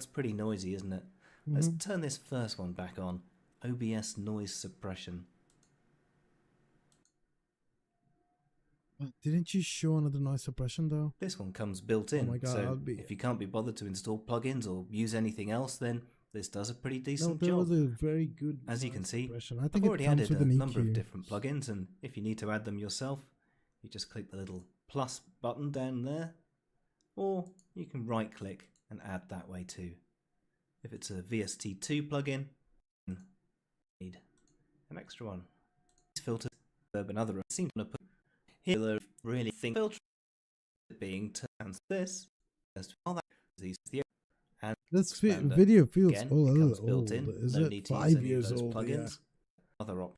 E: pretty noisy, isn't it? Let's turn this first one back on. OBS noise suppression.
A: Didn't you show another noise suppression though?
E: This one comes built in,
A: oh my God,
E: so if you can't be bothered to install plugins or use anything else, then this does a pretty decent job.
A: Was a very good.
E: As you can see,
A: I think
E: I've already added a number
A: EQ.
E: of different plugins, and if you need to add them yourself, you just click the little plus button down there, or you can right click and add that way too. If it's a VST2 plugin, you need an extra one. These filters and other seem to put here really think filter being turned this as well that these the and
A: this video feels
E: again,
A: old.
E: Built in.
A: Is
E: no
A: it
E: need to
A: 5
E: use
A: years
E: those
A: old?
E: plugins. Other op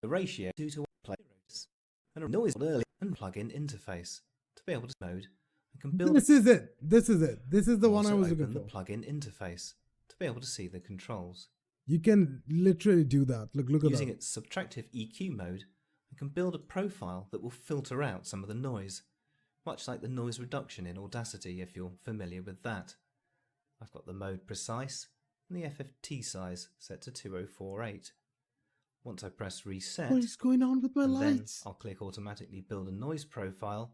E: the ratio 2 to 1 play rates and a noise early and plugin interface to be able to mode. I can build.
A: This is it. This is the one I was looking
E: the
A: for.
E: plugin interface to be able to see the controls.
A: You can literally do that. Look at that.
E: Using its subtractive EQ mode, I can build a profile that will filter out some of the noise, much like the noise reduction in Audacity if you're familiar with that. I've got the mode precise and the FFT size set to 2048. Once I press reset,
A: what is going on with my lights?
E: Then I'll click automatically build a noise profile.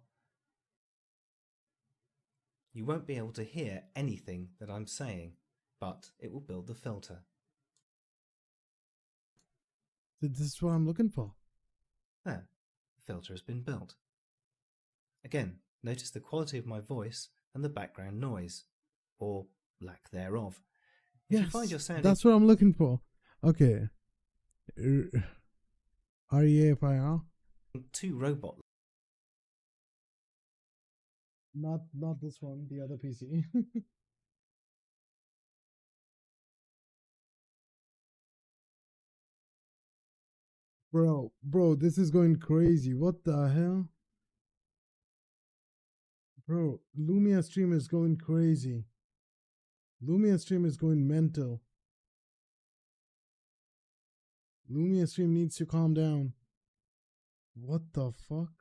E: You won't be able to hear anything that I'm saying, but it will build the filter.
A: This is what I'm looking for.
E: There, the filter has been built. Again, notice the quality of my voice and the background noise, or lack thereof. If you find you're sounding...
A: That's what I'm looking for. Okay. REAFIR?
E: Two robot...
A: Not this one, the other PC. Bro, this is going crazy. What the hell? Bro, Lumia stream is going crazy. Lumia stream is going mental. Lumia stream needs to calm down. What the fuck?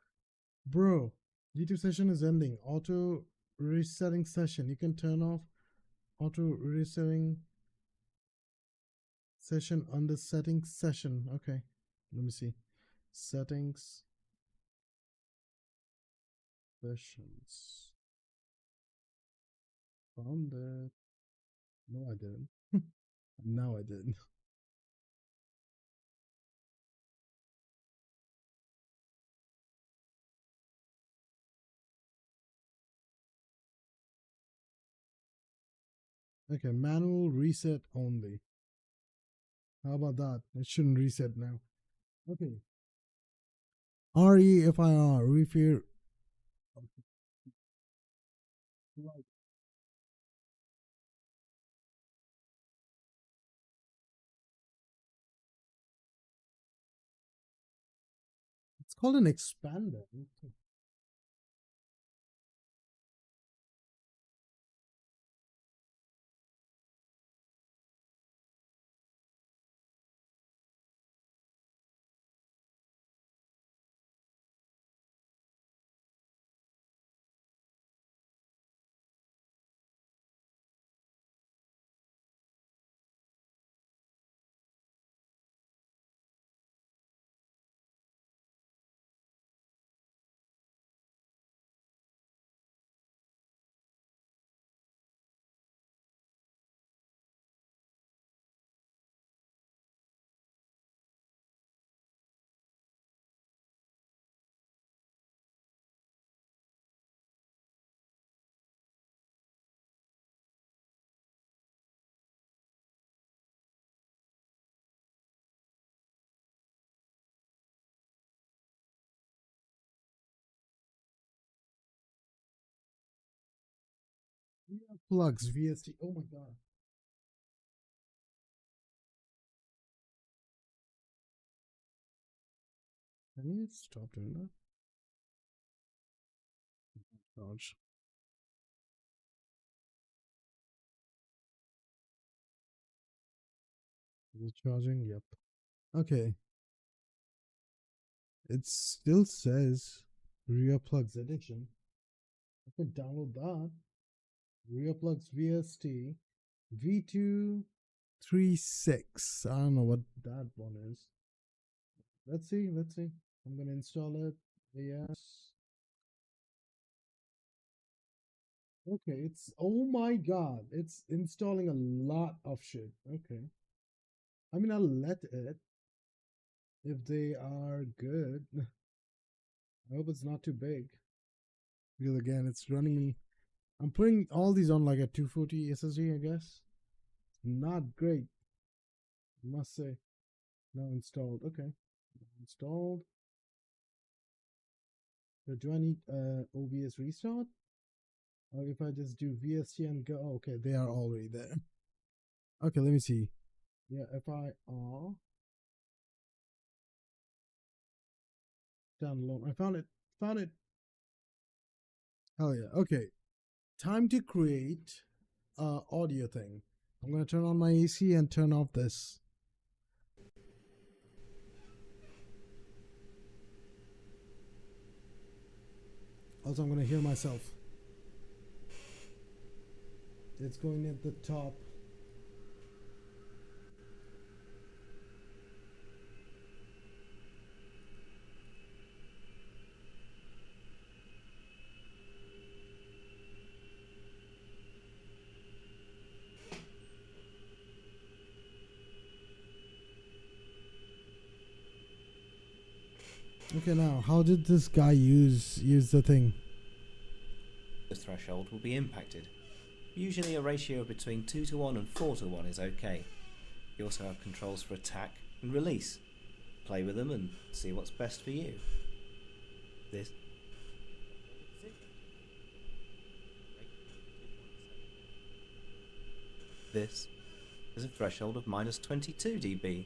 A: Bro, YouTube session is ending. Auto resetting session. You can turn off auto resetting session under settings session. Okay, let me see. Settings sessions. Found it. No, I didn't. Now I did. Okay, manual reset only. How about that? It shouldn't reset now. Okay. REFIR, refer. Right. It's called an expander. Plugs VST. Oh my god. Can you stop doing that? Charge. Is it charging? Yep. Okay. It still says rear plugs edition. I can download that. Rear plugs VST V236. I don't know what that one is. Let's see. I'm gonna install it. Yes. Okay, it's oh my god, it's installing a lot of shit. Okay. I mean, I'll let it if they are good. I hope it's not too big. Because again, it's running me. I'm putting all these on like a 240 SSD, I guess. Not great, I must say. Now installed. Okay. Installed. So do I need OBS restart? Or if I just do VST and go, oh, okay, they are already there. Okay, let me see. Yeah, FIR. Download. I found it. Found it. Hell yeah. Okay. Time to create audio thing. I'm gonna turn on my AC and turn off this. Also, I'm gonna hear myself. It's going at the top. Okay, now how did this guy use the thing?
E: The threshold will be impacted. Usually a ratio between 2:1 and 4:1 is okay. You also have controls for attack and release. Play with them and see what's best for you. This is a threshold of -22 dB,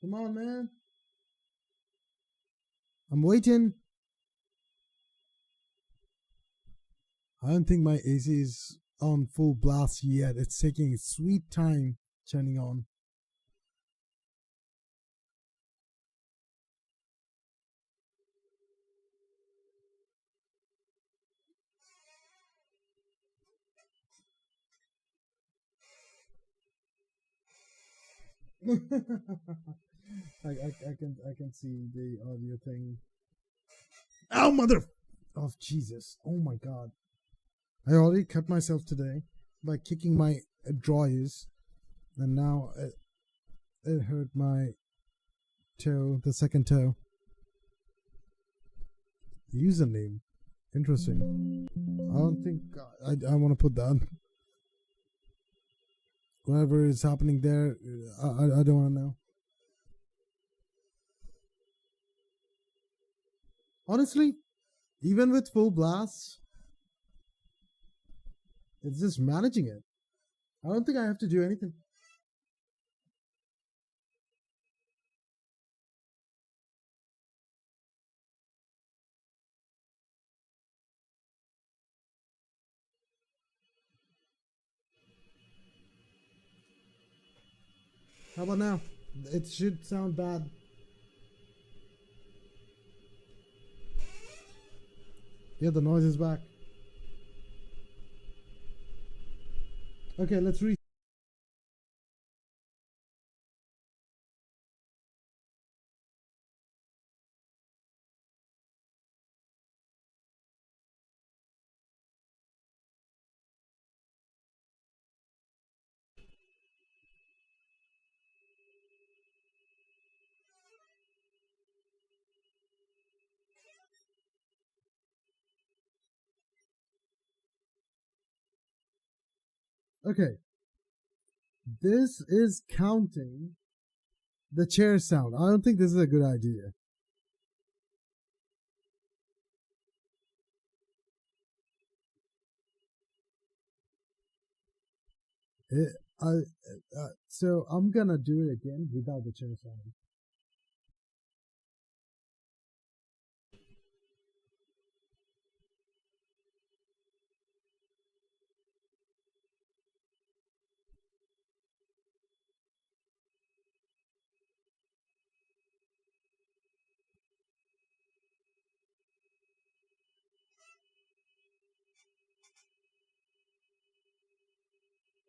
A: Come on, man. I'm waiting. I don't think my AC is on full blast yet. It's taking its sweet time turning on. I can see the audio thing. Oh mother of Jesus! Oh my God! I already cut myself today by kicking my drawers, and now it hurt my toe, the second toe. Username, interesting. I don't think I want to put that. Whatever is happening there, I don't want to know. Honestly, even with full blast, it's just managing it. I don't think I have to do anything. How about now? It should sound bad. Yeah, the noise is back. Okay, let's read. Okay. This is counting the chair sound. I don't think this is a good idea. So I'm gonna do it again without the chair sound.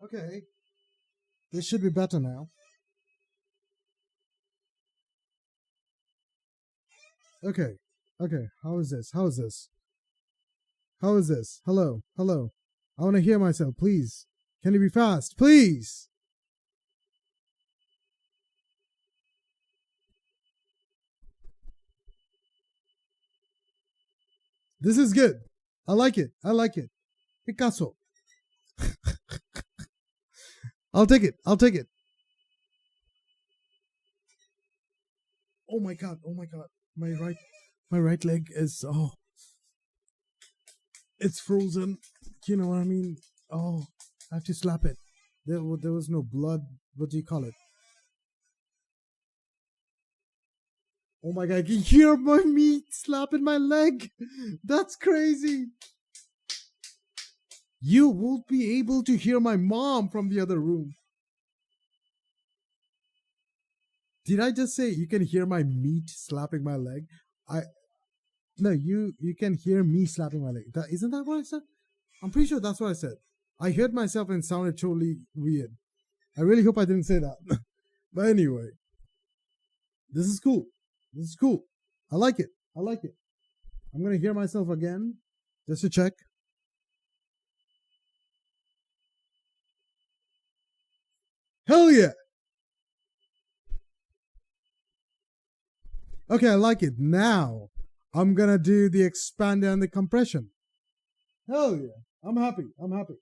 A: Okay. This should be better now. Okay. Okay. How is this? How is this? How is this? Hello. Hello. I want to hear myself, please. Can you be fast? Please. This is good. I like it. I like it. Picasso. I'll take it. I'll take it. Oh my God. Oh my God. My right leg is it's frozen. You know what I mean? Oh, I have to slap it. There was no blood. What do you call it? Oh my God, I can hear my meat slapping my leg. That's crazy. You won't be able to hear my mom from the other room. Did I just say you can hear my meat slapping my leg? No, you can hear me slapping my leg. Isn't that what I said? I'm pretty sure that's what I said. I heard myself and sounded totally weird. I really hope I didn't say that. But anyway, this is cool. This is cool. I like it. I like it. I'm going to hear myself again just to check. Hell yeah. Okay, I like it. Now, I'm going to do the expand and the compression. Hell yeah. I'm happy. I'm happy.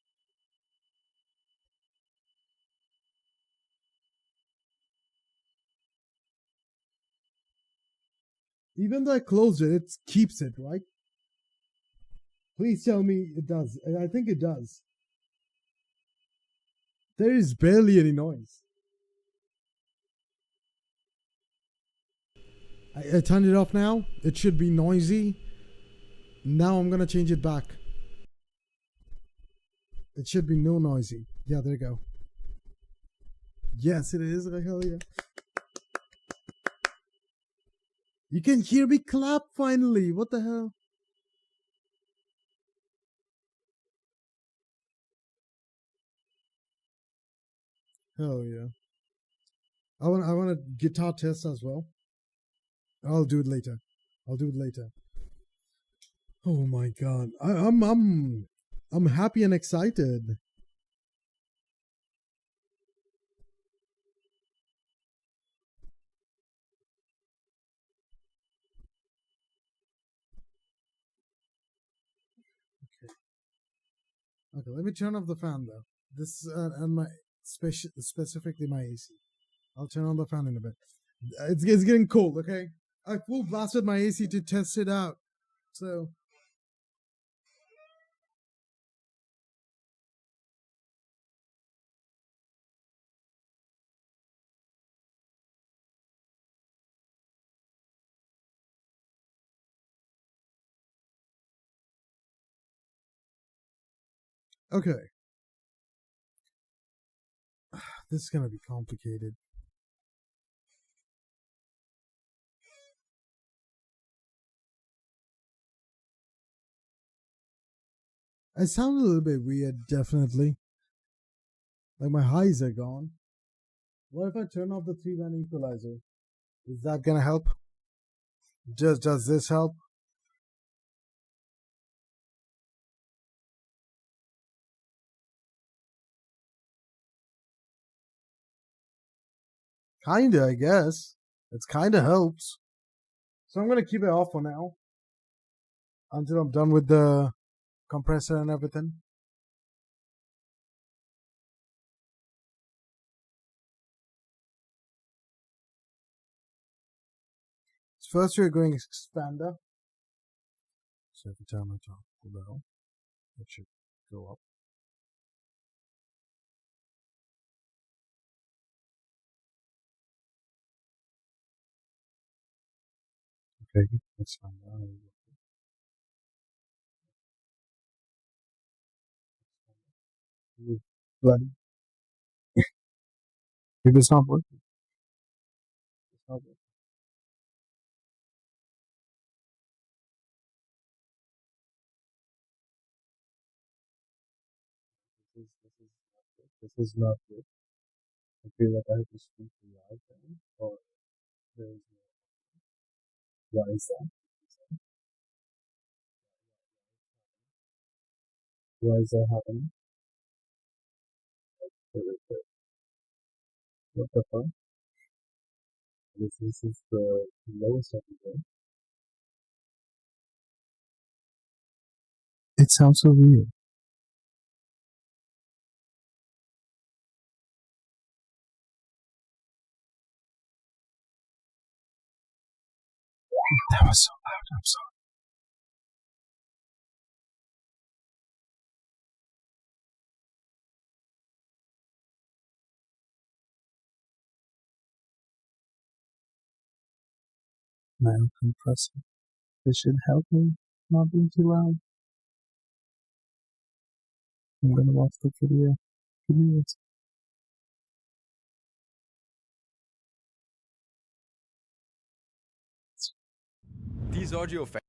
A: Even though I closed it, it keeps it, right? Please tell me it does. I think it does. There is barely any noise. I turned it off now. It should be noisy. Now I'm gonna change it back. It should be no noisy. Yeah, there you go. Yes, it is. Hell yeah. You can hear me clap finally. What the hell? Hell yeah. I want a guitar test as well. I'll do it later. Oh my god. I'm happy and excited. Okay, let me turn off the fan though. This and my specifically my AC. I'll turn on the fan in a bit. It's getting cold. Okay, I full blasted my AC to test it out. So okay, this is gonna be complicated. I sound a little bit weird, definitely. Like my highs are gone. What if I turn off the 3-band equalizer? Is that gonna help? Does this help? Kinda, I guess. It's kinda helps. So I'm gonna keep it off for now. Until I'm done with the compressor and everything. So first we're going expander. So if you turn it on low, it should go up. Okay, expander. Bloody. If it's not working, it's not working. This is not good. I feel like I have to speak to the iPhone or there is no. Why is that? Why is that happening? What the fuck? This is the lowest I can go. It sounds so weird. That was so loud. I'm sorry. Now compressor. This should help me not being too loud. I'm gonna watch the video. Give me what's.
D: These audio effects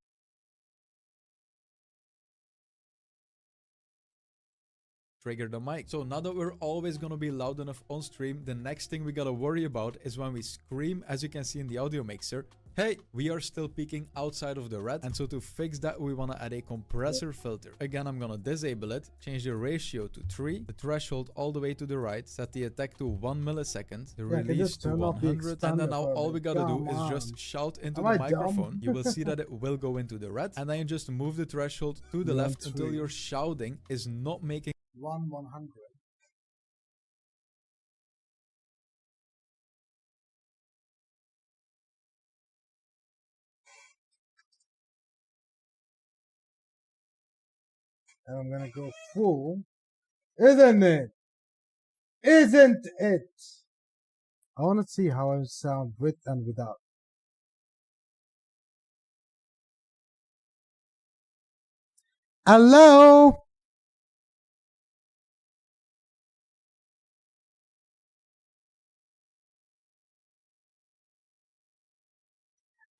D: trigger the mic. So now that we're always gonna be loud enough on stream, the next thing we gotta worry about is when we scream, as you can see in the audio mixer. Hey, we are still peaking outside of the red, and so to fix that we want to add a compressor filter. Again, I'm gonna disable it, change the ratio to 3, the threshold all the way to the right, set the attack to 1 millisecond, the release to 100, and then now all we gotta do is just shout into the microphone. You will see that it will go into the red, and then you just move the threshold to the left until your shouting is not making
A: 100. And I'm gonna go full. Isn't it? Isn't it? I want to see how I sound with and without. Hello?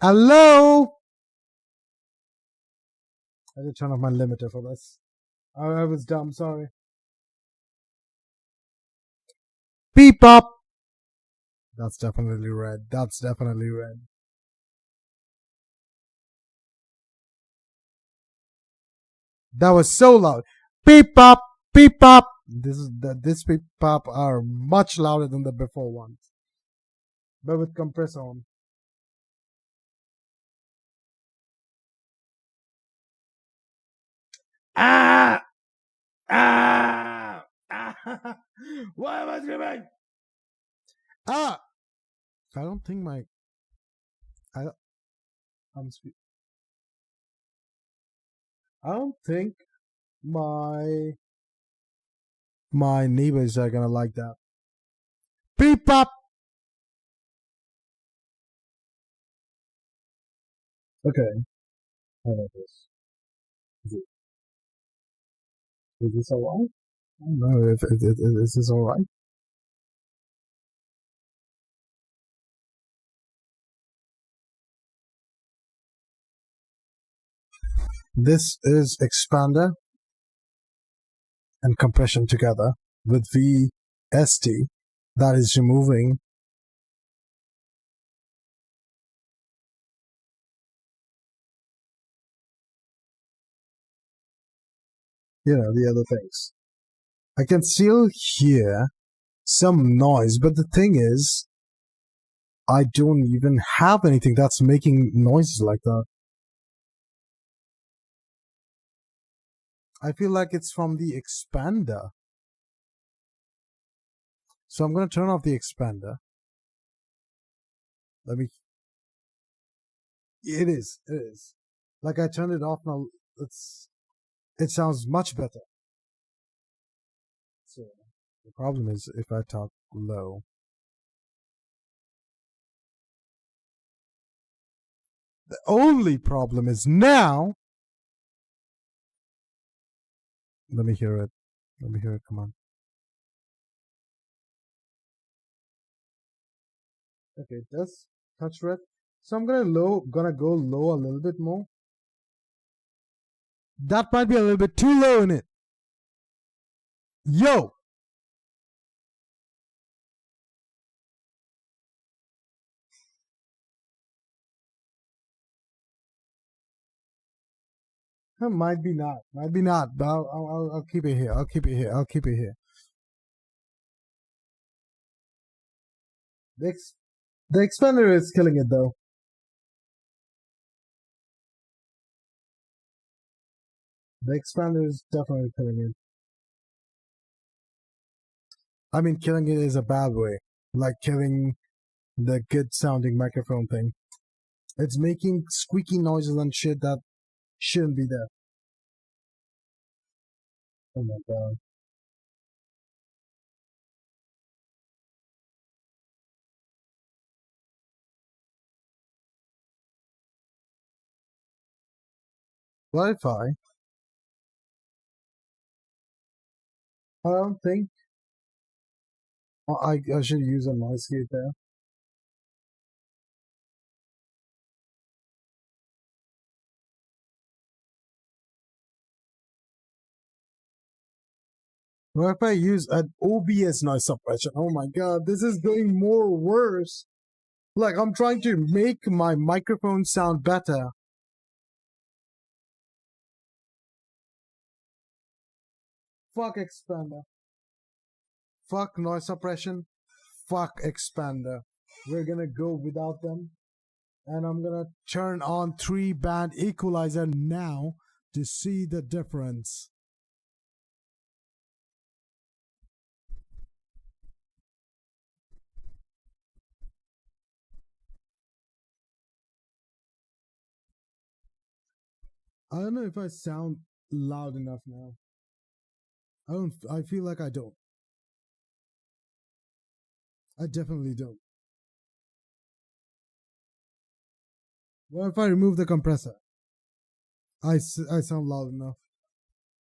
A: Hello? I did turn off my limiter for this. I was dumb, sorry. Beep up! That's definitely red. That's definitely red. That was so loud. Beep up! Beep up! This beep up are much louder than the before ones. But with compressor on. Ah! Ah! Ah! Why am I screaming? Ah! I don't think my. I'm. I don't think my neighbors are gonna like that. Beep up. Okay. How about this? Is this alright? I don't know if is this alright. This is expander and compression together with VST that is removing the other things. I can still hear some noise, but the thing is I don't even have anything that's making noises like that. I feel like it's from the expander. So I'm going to turn off the expander. It is. Like I turned it off now. It sounds much better. So the problem is if I talk low. The only problem is now. Let me hear it. Come on. Okay, it does touch red. So I'm gonna go low a little bit more. That might be a little bit too low in it. Yo! Might be not, but I'll keep it here. I'll keep it here. The expander is killing it though. The expander is definitely killing it. I mean, killing it is a bad way. Like killing the good sounding microphone thing. It's making squeaky noises and shit that shouldn't be there. Oh my god. Wi-Fi? I don't think I should use a noise gate there. What if I use an OBS noise suppression? Oh my god, this is going more worse. Like, I'm trying to make my microphone sound better. Fuck expander. Fuck noise suppression. Fuck expander. We're gonna go without them. And I'm gonna turn on 3-band equalizer now to see the difference. I don't know if I sound loud enough now. I feel like I don't. I definitely don't. What if I remove the compressor? I sound loud enough.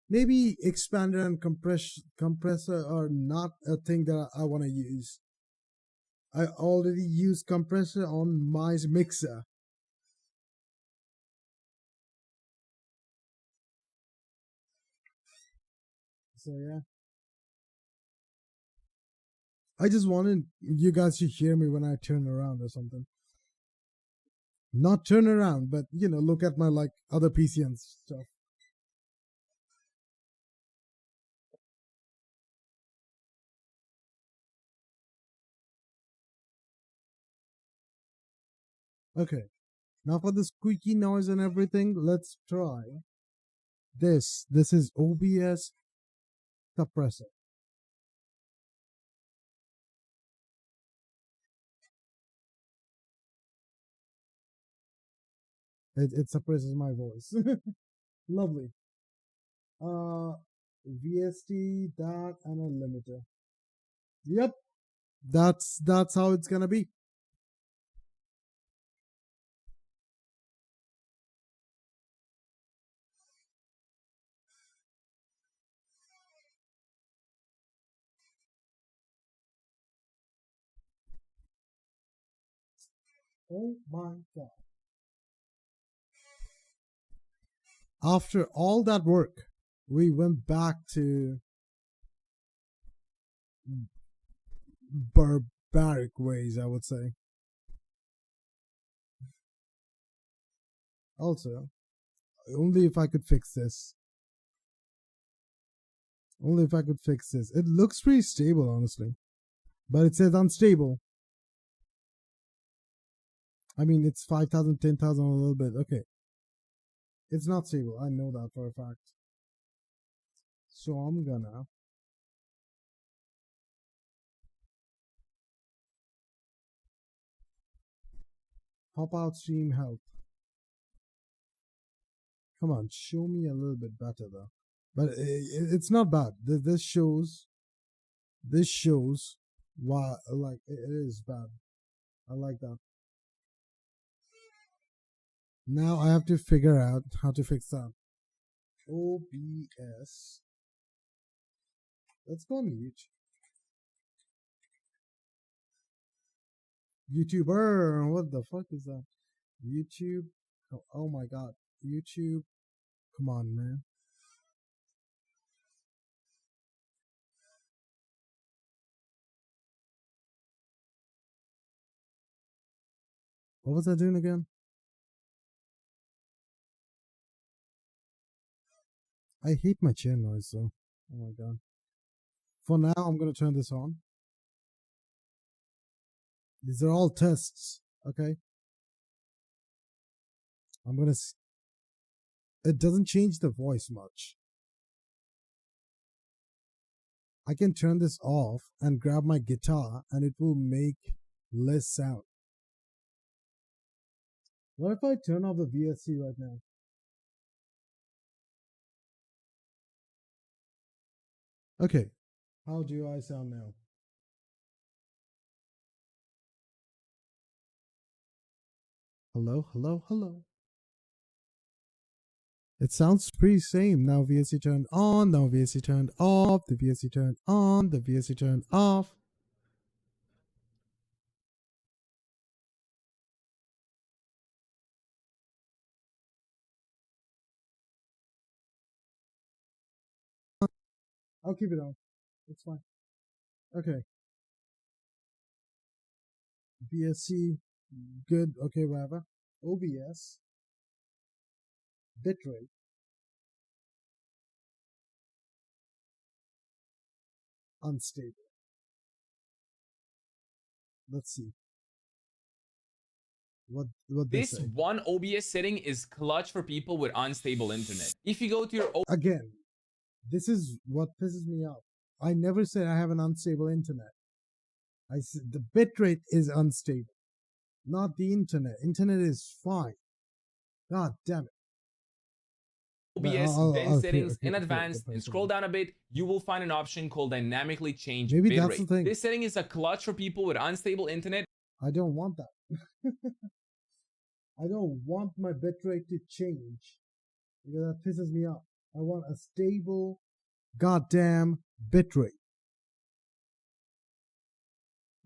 A: maybe expander and compressor are not a thing that I want to use. I already use compressor on my mixer. So yeah. I just wanted you guys to hear me when I turn around or something. Not turn around, but look at my like other PC and stuff. Okay. Now for the squeaky noise and everything, let's try this. This is OBS suppressor. It suppresses my voice. Lovely. VST, that, and a limiter. Yep. That's how it's gonna be. Oh my god. After all that work, we went back to barbaric ways, I would say. Also, only if I could fix this. Only if I could fix this. It looks pretty stable, honestly. But it says unstable. I mean, it's 5,000, 10,000 a little bit. Okay. It's not stable. I know that for a fact. So I'm gonna pop out stream help. Come on, show me a little bit better though. But it's not bad. This shows why like it is bad. I like that. Now I have to figure out how to fix that. OBS. Let's go on YouTube. YouTuber, what the fuck is that? YouTube. Oh my god. YouTube. Come on, man. What was I doing again? I hate my chair noise though. Oh my god. For now, I'm gonna turn this on. These are all tests, okay? I'm gonna. It doesn't change the voice much. I can turn this off and grab my guitar and it will make less sound. What if I turn off the VSC right now? Okay, how do I sound now? Hello, hello, hello. It sounds pretty same. Now VSC turned on, now VSC turned off, the VSC turned on, the VSC turned off. I'll keep it on. It's fine. Okay. VSC, good. Okay, whatever. OBS, bitrate, unstable. Let's see. What
F: this one OBS setting is clutch for people with unstable internet. If you go to your
A: again, this is what pisses me off. I never said I have an unstable internet. I said the bitrate is unstable, not the internet. Internet is fine. God damn it.
F: OBS settings in advanced and scroll down a bit, you will find an option called dynamically change
A: Maybe
F: bitrate.
A: That's the thing.
F: This setting is a clutch for people with unstable internet.
A: I don't want that. I don't want my bitrate to change because that pisses me off. I want a stable goddamn bitrate.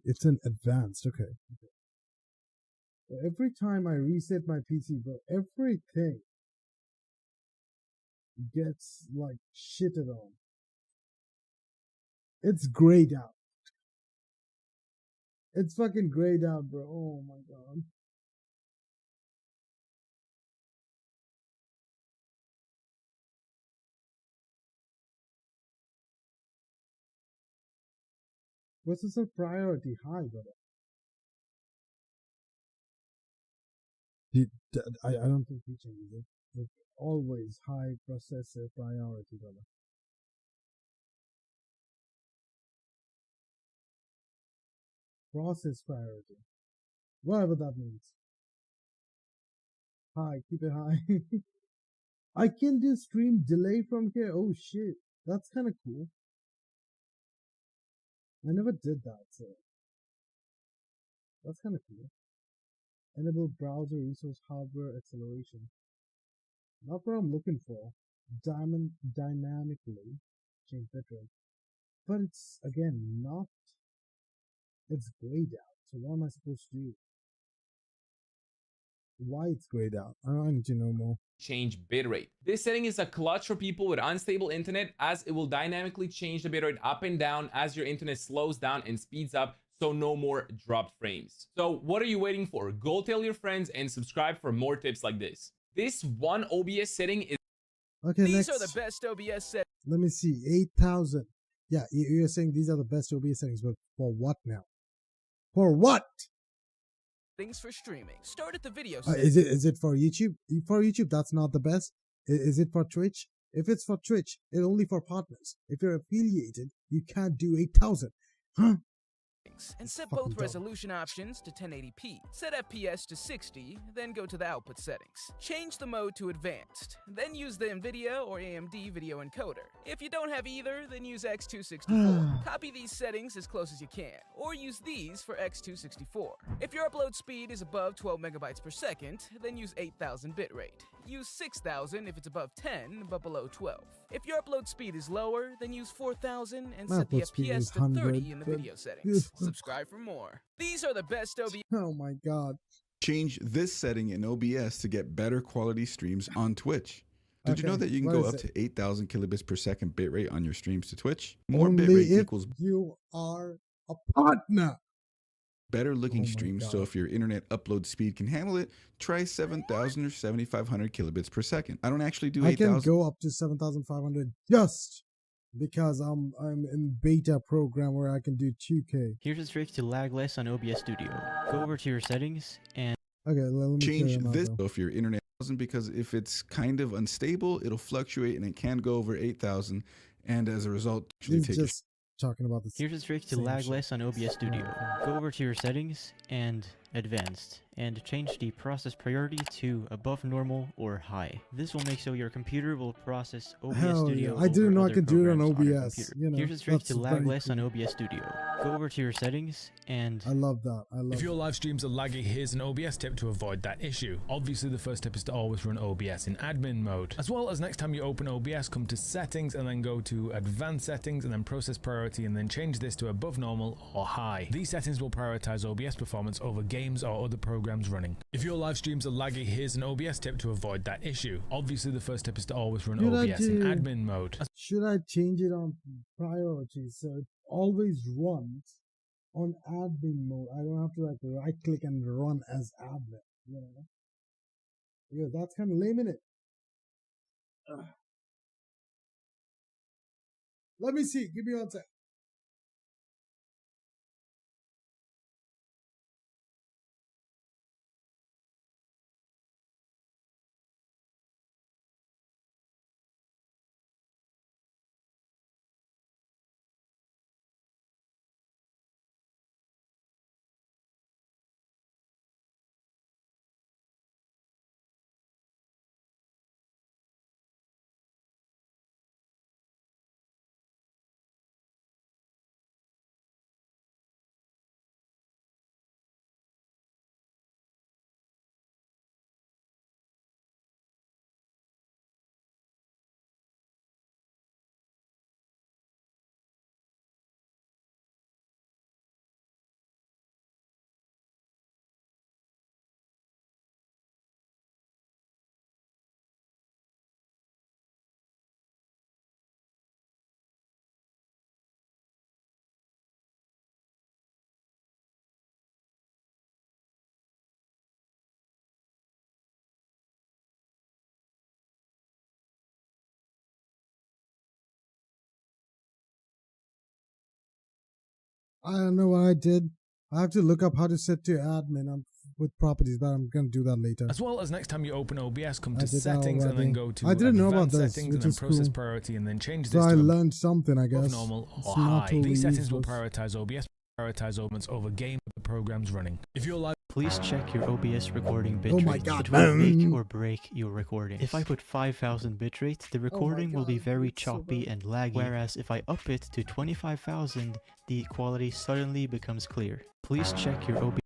A: It's an advanced, okay. Every time I reset my PC, bro, everything gets like shitted on. It's grayed out. It's fucking grayed out, bro. Oh my god. What's the priority? High, brother. I don't think he changes it. But always high processor priority, brother. Process priority. Whatever that means. High, keep it high. I can do stream delay from here. Oh shit. That's kind of cool. I never did that, so that's kind of cool. Enable browser resource hardware acceleration. Not what I'm looking for. Dynamically change bitrate. But it's, again, not. It's grayed out. So what am I supposed to do? Why it's grayed out? I need to know more.
F: Change bitrate. This setting is a clutch for people with unstable internet, as it will dynamically change the bitrate up and down as your internet slows down and speeds up, so no more dropped frames. So what are you waiting for? Go tell your friends and subscribe for more tips like this. This one OBS setting is...
A: Okay,
G: these
A: next.
G: are the best OBS settings.
A: Let me see. 8,000. Yeah, you're saying these are the best OBS settings, but for what now? For what?
G: For streaming. Start at the video.
A: Is it for YouTube? For YouTube, that's not the best. Is it for Twitch? If it's for Twitch, it's only for partners. If you're affiliated, you can't do 8,000. Huh?
G: And set both resolution options to 1080p. Set FPS to 60, then go to the output settings. Change the mode to advanced, then use the NVIDIA or AMD video encoder. If you don't have either, then use X264. Copy these settings as close as you can, or use these for X264. If your upload speed is above 12 megabytes per second, then use 8,000 bitrate. Use 6,000 if it's above 10, but below 12. If your upload speed is lower, then use 4,000 and set the FPS to 30 in the video settings. Subscribe for more. These are the best OBS.
A: Oh my god.
H: Change this setting in OBS to get better quality streams on Twitch. Did you know that you can go up to 8,000 kilobits per second bitrate on your streams to Twitch? More bitrate equals
A: you are a partner.
H: Better looking streams. So if your internet upload speed can handle it, try 7,000 or 7,500 kilobits per second. I don't actually do 8,000.
A: I can go up to 7,500 just because I'm in beta program where I can do 2K.
I: Here's a trick to lag less on OBS Studio. Go over to your settings and
H: let me change this. So if your internet doesn't, because if it's kind of unstable, it'll fluctuate and it can go over 8,000, and as a result,
A: just talking about this.
I: Here's a trick to lag less on OBS Studio. Go over to your settings and advanced and change the process priority to above normal or high. This will make so your computer will process OBS Studio.
A: I didn't know I could do it on OBS.
I: Here's a trick to lag less on OBS Studio. Go over to your settings and
A: I love that.
J: If your live streams are laggy, here's an OBS tip to avoid that issue. Obviously, the first tip is to always run OBS in admin mode. As well as next time you open OBS, come to settings and then go to advanced settings and then process priority and then change this to above normal or high. These settings will prioritize OBS performance over games or other programs running. If your live streams are laggy, here's an OBS tip to avoid that issue. Obviously, the first tip is to always run OBS in admin mode.
A: Should I change it on priority so it always runs on admin mode? I don't have to like right click and run as admin, you know? Yeah, that's kind of lame, innit? Let me see. Give me 1 sec. I don't know what I did. I have to look up how to set to admin with properties, but I'm gonna do that later.
J: As well as next time you open OBS, come to settings and then go to
A: I didn't know about this,
J: settings and then process priority and then change this
A: so
J: to
A: I learned something, I guess.
J: normal
A: It's
J: or
A: not
J: high.
A: totally
J: These settings
A: useless.
J: will prioritize OBS, prioritize moments over game the program's running. If you're live,
I: please check your OBS recording bitrate.
A: Oh my God.
I: It will make or break your recording. If I put 5000 bitrate, the recording will be very choppy and laggy, whereas if I up it to 25,000, the quality suddenly becomes clear. Please check your OBS.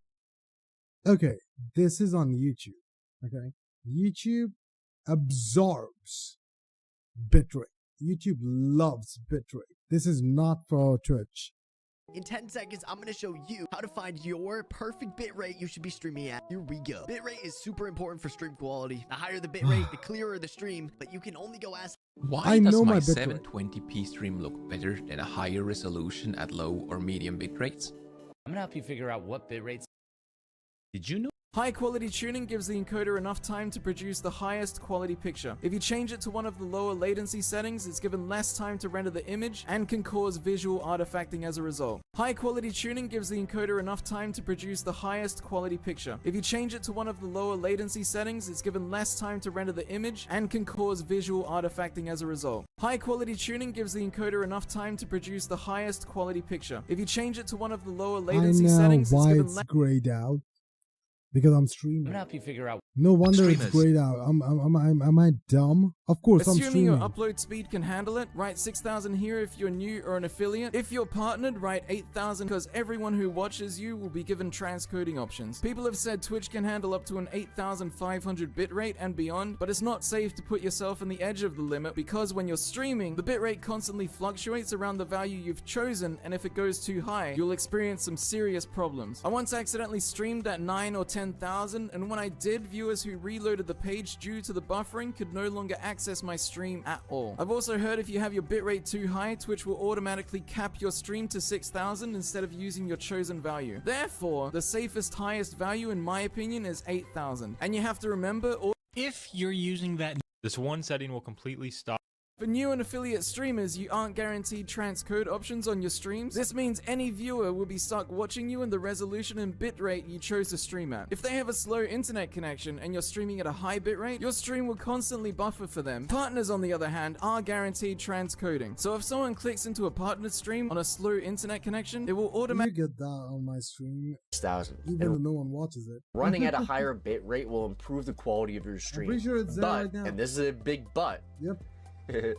A: Okay, this is on YouTube. Okay, YouTube absorbs bitrate. YouTube loves bitrate. This is not for Twitch.
K: In 10 seconds, I'm going to show you how to find your perfect bitrate you should be streaming at. Here we go. Bitrate is super important for stream quality. The higher the bitrate, the clearer the stream, but you can only go as...
L: Why does my 720p stream look better than a higher resolution at low or medium bitrates?
M: I'm gonna help you figure out what bitrates. Did you know?
N: High quality tuning gives the encoder enough time to produce the highest quality picture. If you change it to one of the lower latency settings, it's given less time to render the image and can cause visual artifacting as a result. High quality tuning gives the encoder enough time to produce the highest quality picture. If you change it to one of the lower latency settings, it's given less time to render the image and can cause visual artifacting as a result. High quality tuning gives the encoder enough time to produce the highest quality picture. If you change it to one of the lower latency settings, it's given less...
A: grayed out. Because I'm streaming.
M: I'm gonna help you figure out.
A: No wonder it's grayed out. Am I dumb? Of course, I'm streaming.
N: Assuming your upload speed can handle it, write 6,000 here if you're new or an affiliate. If you're partnered, write 8,000 because everyone who watches you will be given transcoding options. People have said Twitch can handle up to an 8,500 bitrate and beyond, but it's not safe to put yourself on the edge of the limit because when you're streaming, the bitrate constantly fluctuates around the value you've chosen, and if it goes too high, you'll experience some serious problems. I once accidentally streamed at 9 or 10,000, and when I did, viewers who reloaded the page due to the buffering could no longer access my stream at all. I've also heard if you have your bitrate too high, Twitch will automatically cap your stream to 6,000 instead of using your chosen value. Therefore, the safest highest value in my opinion is 8,000. And you have to remember,
O: if you're using that, this one setting will completely stop.
N: for new and affiliate streamers, you aren't guaranteed transcode options on your streams. This means any viewer will be stuck watching you in the resolution and bitrate you chose to stream at. If they have a slow internet connection and you're streaming at a high bitrate, your stream will constantly buffer for them. Partners, on the other hand, are guaranteed transcoding. So if someone clicks into a partner stream on a slow internet connection, it will automatically
A: get that on my stream.
P: 6,000.
A: Even though no one watches it.
P: Running at a higher bit rate will improve the quality of your stream.
A: I'm pretty sure it's there right now.
P: And this is a big but.
A: Yep.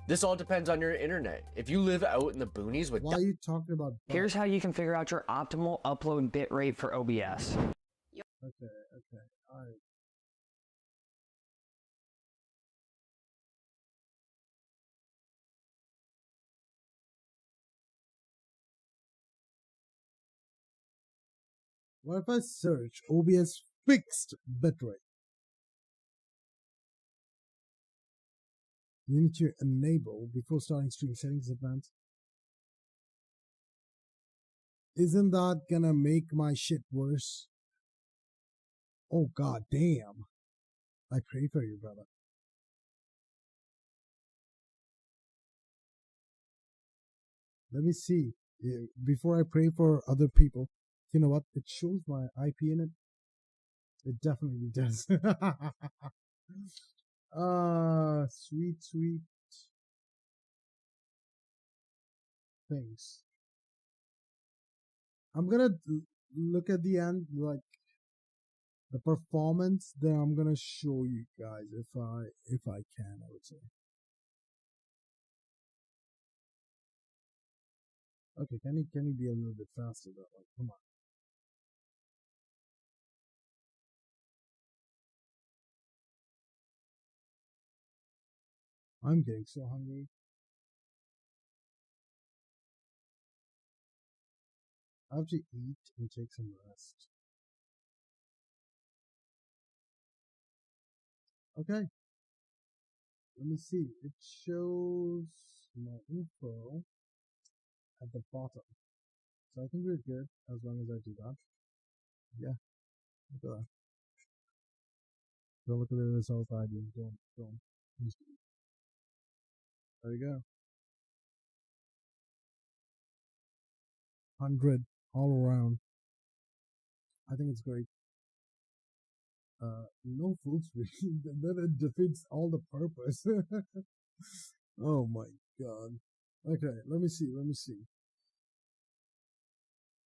P: This all depends on your internet. If you live out in the boonies with...
A: Why are you talking about...
Q: Here's how you can figure out your optimal upload bitrate for OBS.
A: Okay, alright. What if I search OBS fixed bitrate? You need to enable before starting stream settings advanced. Isn't that gonna make my shit worse? Oh god damn. I pray for you, brother. Let me see. Before I pray for other people. You know what? It shows my IP in it. It definitely does. Sweet things. I'm gonna look at the end, like the performance. Then I'm gonna show you guys if I can. I would say. Okay, can you be a little bit faster though? Like, come on. I'm getting so hungry. I have to eat and take some rest. Okay. Let me see. It shows my info at the bottom. So I think we're good as long as I do that. Yeah. Look at that. Don't look at the result I do. Don't. There you go. 100 all around. I think it's great. No full screen. Then it defeats all the purpose. Oh my god. Okay, let me see.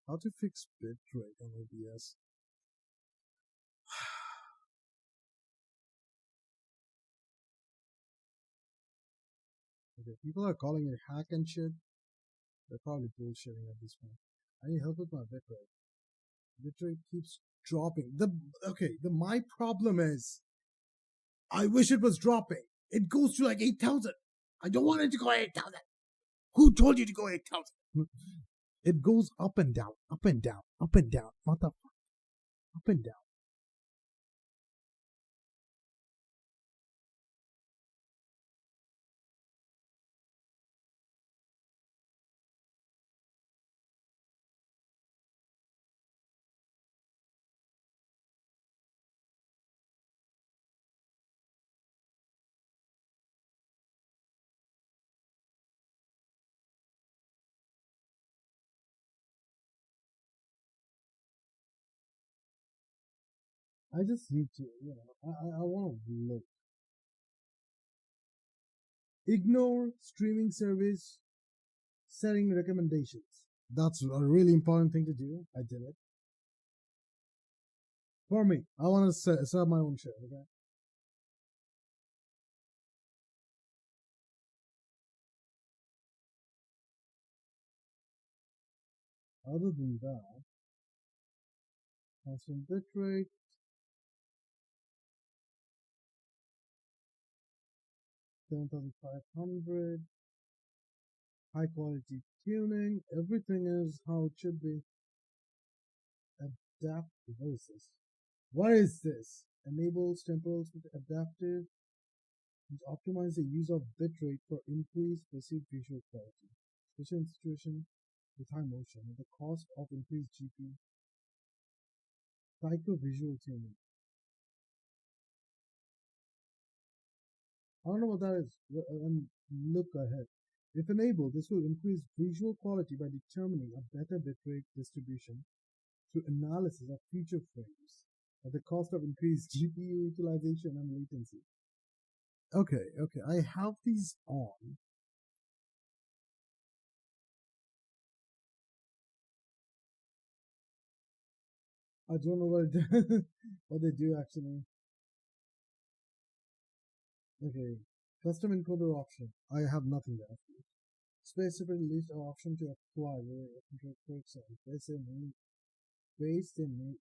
A: How to fix bitrate on OBS? Okay, people are calling it hack and shit. They're probably bullshitting at this point. I need help with my bitrate. Bitrate keeps dropping. My problem is, I wish it was dropping. It goes to like 8,000. I don't want it to go 8,000. Who told you to go 8,000? It goes up and down, up and down, up and down. Motherfucker. Up and down. I just need to, I want to look. Ignore streaming service setting recommendations. That's a really important thing to do. I did it. For me, I want to set up my own shit, okay? Other than that, constant bitrate, 7500, high quality tuning, everything is how it should be. What is this? Enables temporals with adaptive and optimize the use of bitrate for increased perceived visual quality, especially in situations with high motion at the cost of increased GPU. Psycho-visual tuning. I don't know what that is. Look ahead. If enabled, this will increase visual quality by determining a better bitrate distribution through analysis of feature frames at the cost of increased GPU utilization and latency. Okay, I have these on. I don't know what they do actually. Okay, custom encoder option. I have nothing there. Specific list of option to apply where based in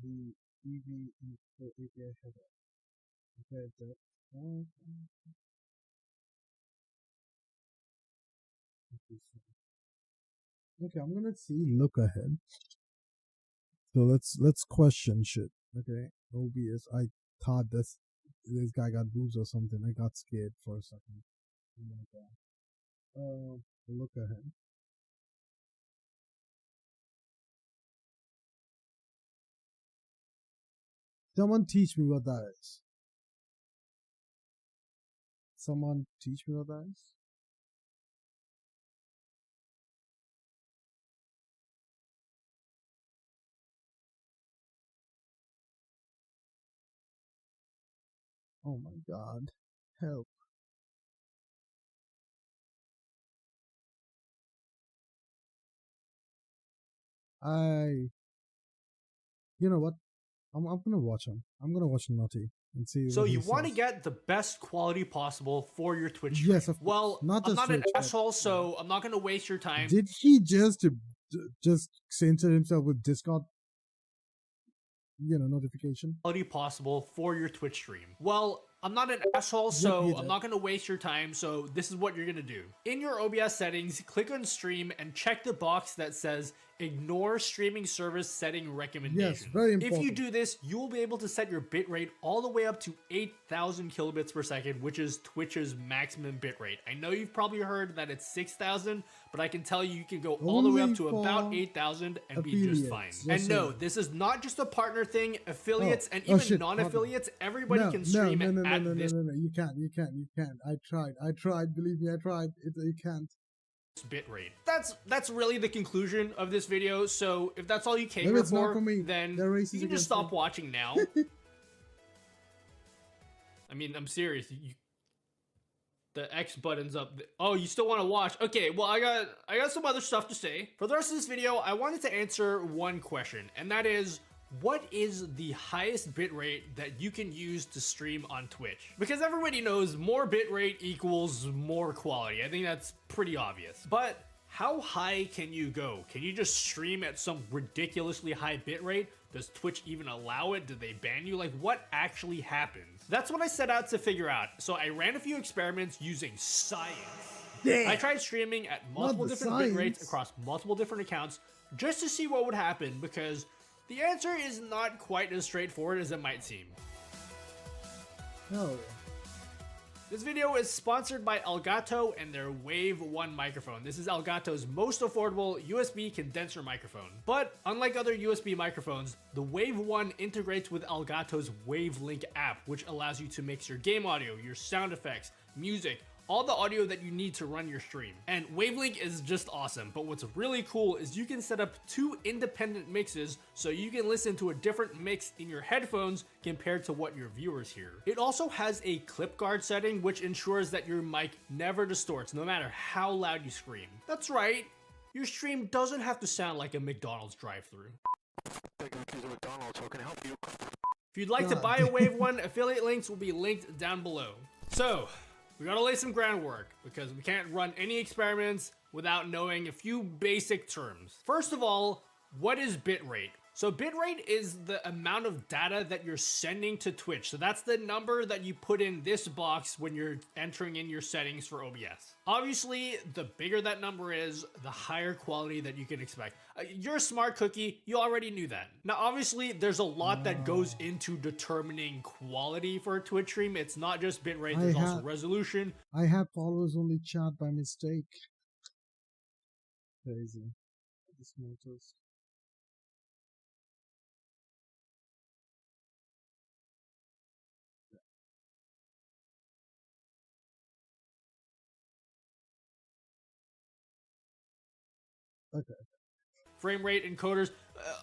A: the EV info API header. Okay, okay, I'm gonna see look ahead. So let's question shit. Okay, OBS. I thought this guy got boobs or something. I got scared for a second. Oh my god. Look ahead. Someone teach me what that is. Someone teach me what that is. Oh my god. Help. You know what? I'm gonna watch him. I'm gonna watch Nutty and see.
R: So
A: what
R: you
A: he
R: want to
A: says.
R: get the best quality possible for your Twitch stream.
A: Yes, of course.
R: Well,
A: Not
R: I'm
A: just
R: not an
A: Twitch, but-
R: asshole, so I'm not going to waste your time.
A: Did he just censor himself with Discord? Notification.
R: Quality possible for your Twitch stream. Well, I'm not an asshole, so I'm not going to waste your time, so this is what you're going to do. In your OBS settings, click on stream and check the box that says ignore streaming service setting recommendations.
A: Yes, very important.
R: If you do this, you will be able to set your bitrate all the way up to 8,000 kilobits per second, which is Twitch's maximum bitrate. I know you've probably heard that it's 6,000, but I can tell you can go all the way up to about 8,000 and be just fine. And no, this is not just a partner thing. Affiliates and even non-affiliates, everybody can stream at this.
A: No, you can't. I tried. Believe me, I tried. You can't.
R: bitrate. That's really the conclusion of this video. So if that's all you came
A: Maybe
R: here
A: it's not
R: for,
A: for me.
R: then
A: They're
R: you
A: racist
R: can just
A: against
R: stop
A: me.
R: watching now. I mean, I'm serious. The X button's up. Oh, you still want to watch? Okay, well, I got some other stuff to say. For the rest of this video, I wanted to answer one question, and that is, what is the highest bitrate that you can use to stream on Twitch? Because everybody knows more bitrate equals more quality. I think that's pretty obvious. But how high can you go? Can you just stream at some ridiculously high bitrate? Does Twitch even allow it? Do they ban you? Like, what actually happens? That's what I set out to figure out. So I ran a few experiments using science.
A: Damn.
R: I tried streaming at multiple different bitrates across multiple different accounts just to see what would happen, because the answer is not quite as straightforward as it might seem.
A: Oh.
R: This video is sponsored by Elgato and their Wave 1 microphone. This is Elgato's most affordable USB condenser microphone. But unlike other USB microphones, the Wave 1 integrates with Elgato's WaveLink app, which allows you to mix your game audio, your sound effects, music, all the audio that you need to run your stream. And WaveLink is just awesome, but what's really cool is you can set up 2 independent mixes so you can listen to a different mix in your headphones compared to what your viewers hear. It also has a clip guard setting, which ensures that your mic never distorts no matter how loud you scream. That's right, your stream doesn't have to sound like a McDonald's drive-thru. If you'd like to buy a Wave 1, affiliate links will be linked down below. So, we gotta lay some groundwork, because we can't run any experiments without knowing a few basic terms. First of all, what is bitrate? So bitrate is the amount of data that you're sending to Twitch. So that's the number that you put in this box when you're entering in your settings for OBS. Obviously, the bigger that number is, the higher quality that you can expect. You're a smart cookie, you already knew that. Now, obviously, there's a lot that goes into determining quality for a Twitch stream. It's not just bitrate, there's also resolution.
A: I had followers only chat by mistake. Crazy. I just noticed. Okay.
R: Frame rate, encoders,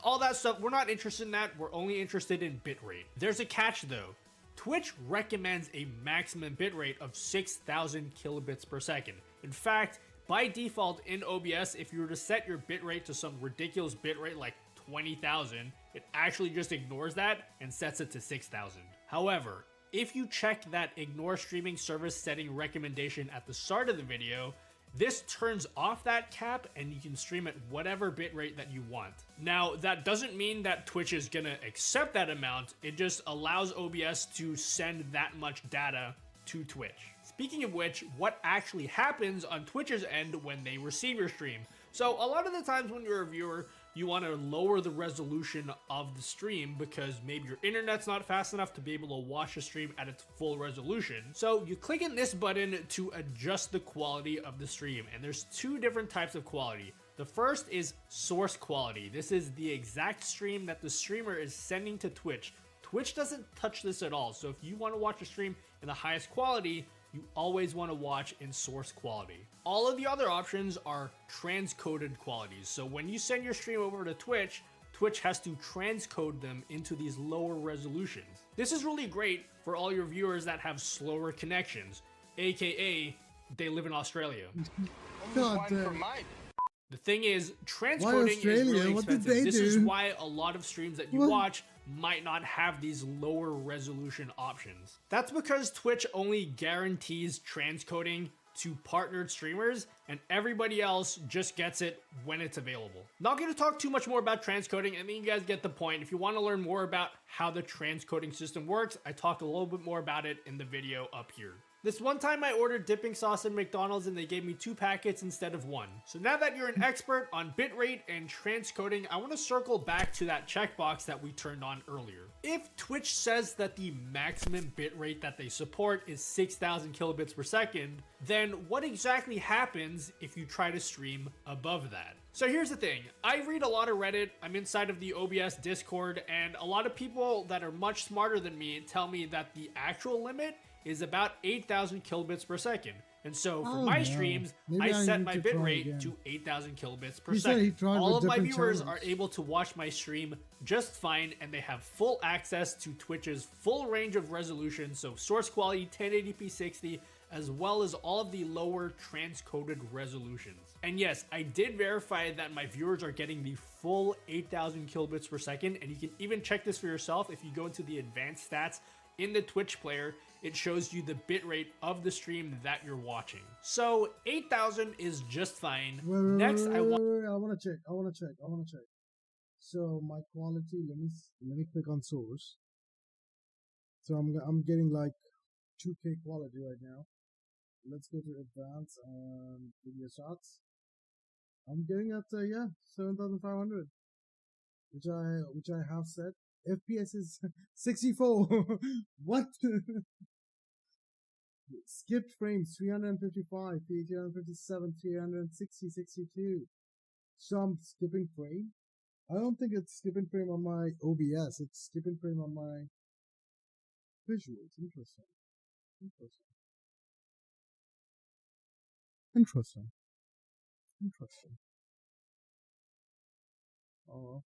R: all that stuff. We're not interested in that. We're only interested in bitrate. There's a catch though. Twitch recommends a maximum bitrate of 6,000 kilobits per second. In fact, by default in OBS, if you were to set your bitrate to some ridiculous bitrate like 20,000, it actually just ignores that and sets it to 6,000. However, if you check that ignore streaming service setting recommendation at the start of the video, this turns off that cap and you can stream at whatever bitrate that you want. Now, that doesn't mean that Twitch is gonna accept that amount, it just allows OBS to send that much data to Twitch. Speaking of which, what actually happens on Twitch's end when they receive your stream? So a lot of the times when you're a viewer, you want to lower the resolution of the stream because maybe your internet's not fast enough to be able to watch the stream at its full resolution. So you click in this button to adjust the quality of the stream, and there's 2 different types of quality. The first is source quality. This is the exact stream that the streamer is sending to Twitch. Twitch doesn't touch this at all, so if you want to watch a stream in the highest quality, you always want to watch in source quality. All of the other options are transcoded qualities. So when you send your stream over to Twitch, Twitch has to transcode them into these lower resolutions. This is really great for all your viewers that have slower connections, aka they live in Australia.
A: God damn.
R: The thing is, transcoding is really expensive. This is why a lot of streams that you watch might not have these lower resolution options. That's because Twitch only guarantees transcoding to partnered streamers, and everybody else just gets it when it's available. Not going to talk too much more about transcoding. I think you guys get the point. If you want to learn more about how the transcoding system works, I talked a little bit more about it in the video up here. This one time I ordered dipping sauce at McDonald's and they gave me 2 packets instead of 1. So now that you're an expert on bitrate and transcoding, I want to circle back to that checkbox that we turned on earlier. If Twitch says that the maximum bitrate that they support is 6,000 kilobits per second, then what exactly happens if you try to stream above that? So here's the thing, I read a lot of Reddit, I'm inside of the OBS Discord, and a lot of people that are much smarter than me tell me that the actual limit is about 8,000 kilobits per second. And so for
A: Oh,
R: my
A: no.
R: streams,
A: Maybe
R: I
A: I
R: set
A: need
R: my
A: to
R: bit
A: try
R: rate
A: again.
R: to 8,000 kilobits per
A: He said he
R: second.
A: tried
R: All
A: with
R: of my
A: different
R: viewers
A: channels.
R: are able to watch my stream just fine, and they have full access to Twitch's full range of resolution, so source quality 1080p 60, as well as all of the lower transcoded resolutions. And yes, I did verify that my viewers are getting the full 8,000 kilobits per second, and you can even check this for yourself if you go into the advanced stats in the Twitch player. It shows you the bitrate of the stream that you're watching. So 8,000 is just fine. Next, I
A: want to check. I want to check. So my quality. Let me click on source. So I'm getting like 2K quality right now. Let's go to advanced and video shots. I'm getting at 7,500, which I have set. FPS is 64. What? Skipped frames 355, 357, 360, 62. So I'm skipping frame. I don't think it's skipping frame on my OBS. It's skipping frame on my visuals. Interesting. Oh.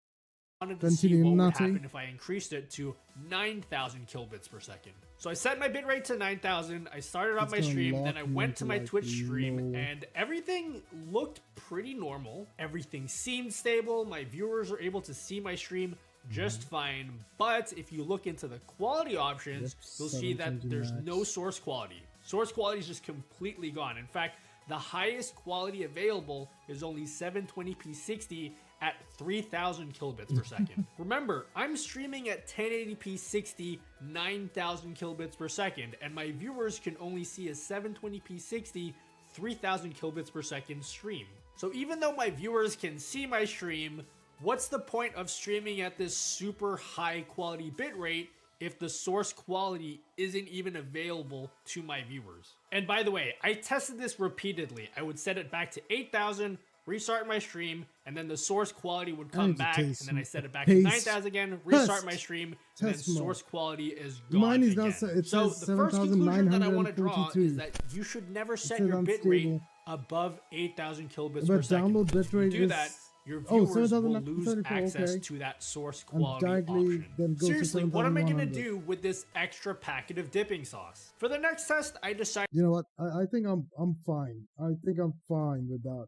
R: Wanted to see what would happen if I increased it to 9,000 kilobits per second. So I set my bitrate to 9,000. I started up my stream, then I went to my Twitch stream, and everything looked pretty normal. Everything seemed stable. My viewers were able to see my stream just fine. But if you look into the quality options, you'll see that there's no source quality. Source quality is just completely gone. In fact, the highest quality available is only 720p 60 at 3,000 kilobits per second. Remember, I'm streaming at 1080p 60, 9,000 kilobits per second, and my viewers can only see a 720p 60, 3,000 kilobits per second stream. So even though my viewers can see my stream, what's the point of streaming at this super high quality bitrate if the source quality isn't even available to my viewers? And by the way, I tested this repeatedly. I would set it back to 8,000, restart my stream, and then the source quality would come back, and then I set it back to 9,000 again, restart my stream, and then source quality is gone.
A: Mine is
R: again.
A: not. It
R: So
A: says
R: the first conclusion that I want to draw
A: 7,942.
R: is that you should never set your bitrate above 8,000 kilobits per
A: But
R: second.
A: download
R: If you
A: bitrate
R: do
A: is
R: that, your viewers will lose
A: 7,934,
R: access
A: okay.
R: to that source
A: And
R: quality
A: directly
R: option.
A: then go to
R: Seriously, what am I going to
A: 7,100?
R: do with this extra packet of dipping sauce? For the next test, I decided...
A: You know what? I think I'm fine. I think I'm fine with that.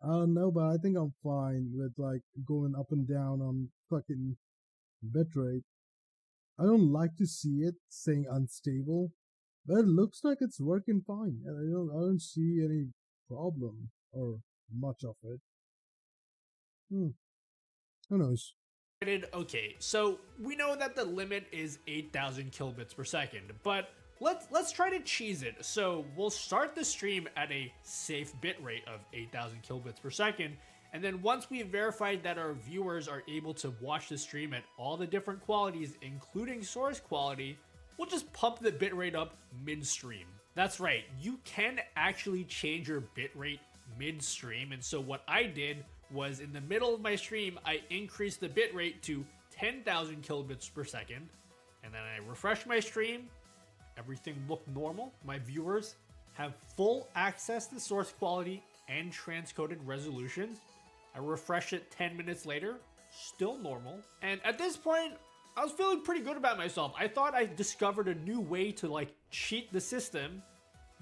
A: I don't know, but I think I'm fine with like going up and down on fucking bitrate. I don't like to see it saying unstable, but it looks like it's working fine. And I don't see any problem or much of it. Who knows?
R: Okay, so we know that the limit is 8,000 kilobits per second, but let's try to cheese it. So we'll start the stream at a safe bitrate of 8,000 kilobits per second, and then once we've verified that our viewers are able to watch the stream at all the different qualities, including source quality, we'll just pump the bitrate up mid-stream. That's right, you can actually change your bitrate mid-stream, and so what I did was in the middle of my stream, I increased the bitrate to 10,000 kilobits per second, and then I refreshed my stream. Everything looked normal. My viewers have full access to source quality and transcoded resolutions. I refreshed it 10 minutes later, still normal. And at this point, I was feeling pretty good about myself. I thought I discovered a new way to like cheat the system.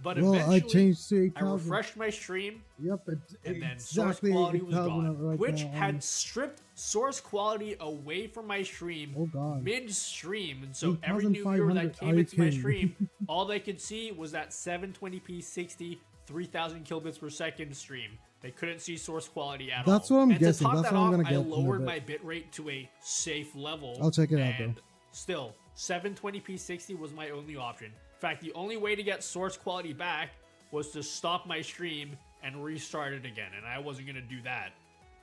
R: But eventually,
A: I changed to 8,000.
R: I refreshed my stream.
A: Yep,
R: and then
A: exactly
R: source quality was
A: 8,000
R: gone.
A: right
R: Twitch
A: now.
R: had stripped source quality away from my stream mid-stream, and so every new viewer that came into my stream, all they could see was that 720p 60, 3,000 kilobits per second stream. They couldn't see source quality at all.
A: That's what I'm
R: and
A: guessing.
R: To top
A: That's
R: that
A: what I'm
R: off,
A: gonna
R: I
A: get in a
R: lowered
A: bit.
R: my bitrate to a safe level.
A: I'll check it out, though.
R: And still, 720p 60 was my only option. In fact, the only way to get source quality back was to stop my stream and restart it again, and I wasn't gonna do that.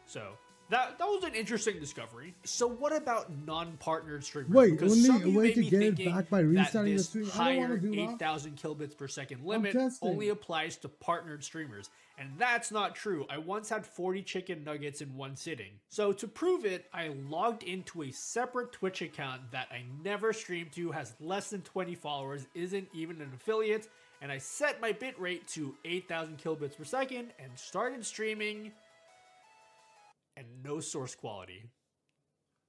R: So that was an interesting discovery. So what about non-partnered streamers?
A: Wait,
R: because
A: only
R: some of
A: a
R: you
A: way
R: may
A: to
R: be
A: get it
R: thinking
A: back by
R: that
A: restarting the
R: this
A: stream. I don't
R: higher
A: want to do that.
R: 8,000 kilobits per second limit
A: testing.
R: only applies to partnered streamers. And that's not true. I once had 40 chicken nuggets in one sitting. So to prove it, I logged into a separate Twitch account that I never streamed to, has less than 20 followers, isn't even an affiliate, and I set my bitrate to 8,000 kilobits per second and started streaming, and no source quality.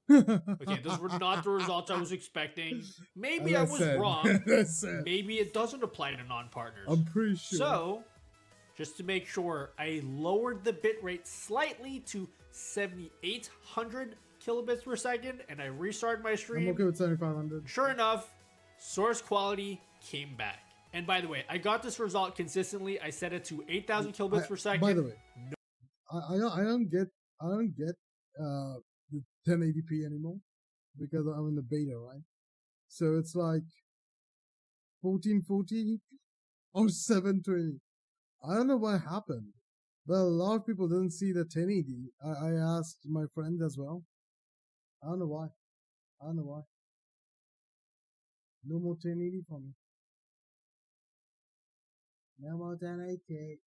R: Okay, those were not the results I was expecting. Maybe I was wrong. Maybe it doesn't apply to non-partners.
A: I'm pretty sure.
R: So, just to make sure, I lowered the bitrate slightly to 7,800 kilobits per second, and I restarted my stream.
A: I'm okay with 7,500.
R: Sure enough, source quality came back. And by the way, I got this result consistently. I set it to 8,000 kilobits per second.
A: By the way, I don't get the 1080p anymore because I'm in the beta, right? So it's like 1440 or 720. I don't know what happened, but a lot of people didn't see the 1080. I asked my friend as well. I don't know why. No more 1080 for me. No more 1080.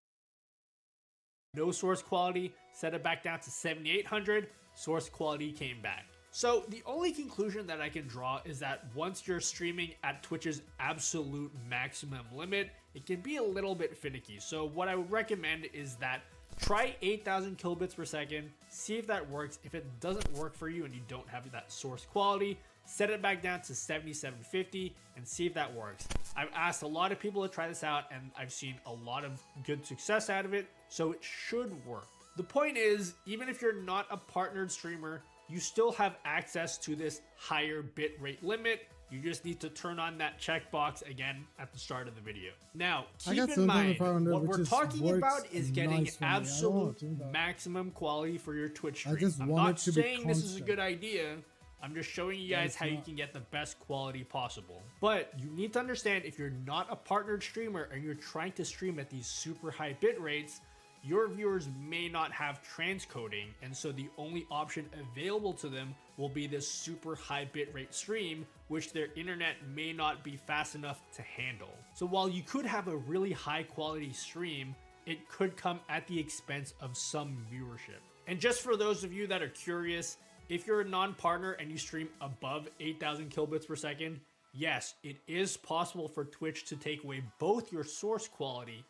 R: No source quality, set it back down to 7,800, source quality came back. So the only conclusion that I can draw is that once you're streaming at Twitch's absolute maximum limit, it can be a little bit finicky. So what I would recommend is that try 8,000 kilobits per second, see if that works. If it doesn't work for you and you don't have that source quality, set it back down to 7,750 and see if that works. I've asked a lot of people to try this out and I've seen a lot of good success out of it, so it should work. The point is, even if you're not a partnered streamer, you still have access to this higher bitrate limit. You just need to turn on that checkbox again at the start of the video. Now, keep in mind, what we're talking about is getting absolute maximum quality for your Twitch stream. I'm not saying this is a good idea. I'm just showing you guys how you can get the best quality possible. But you need to understand, if you're not a partnered streamer and you're trying to stream at these super high bit rates, your viewers may not have transcoding, and so the only option available to them will be this super high bitrate stream, which their internet may not be fast enough to handle. So while you could have a really high quality stream, it could come at the expense of some viewership. And just for those of you that are curious, if you're a non-partner and you stream above 8,000 kilobits per second, yes, it is possible for Twitch to take away both your source quality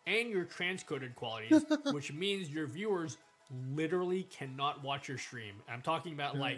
R: and your transcoded qualities, which means your viewers literally cannot watch your stream. I'm talking about like,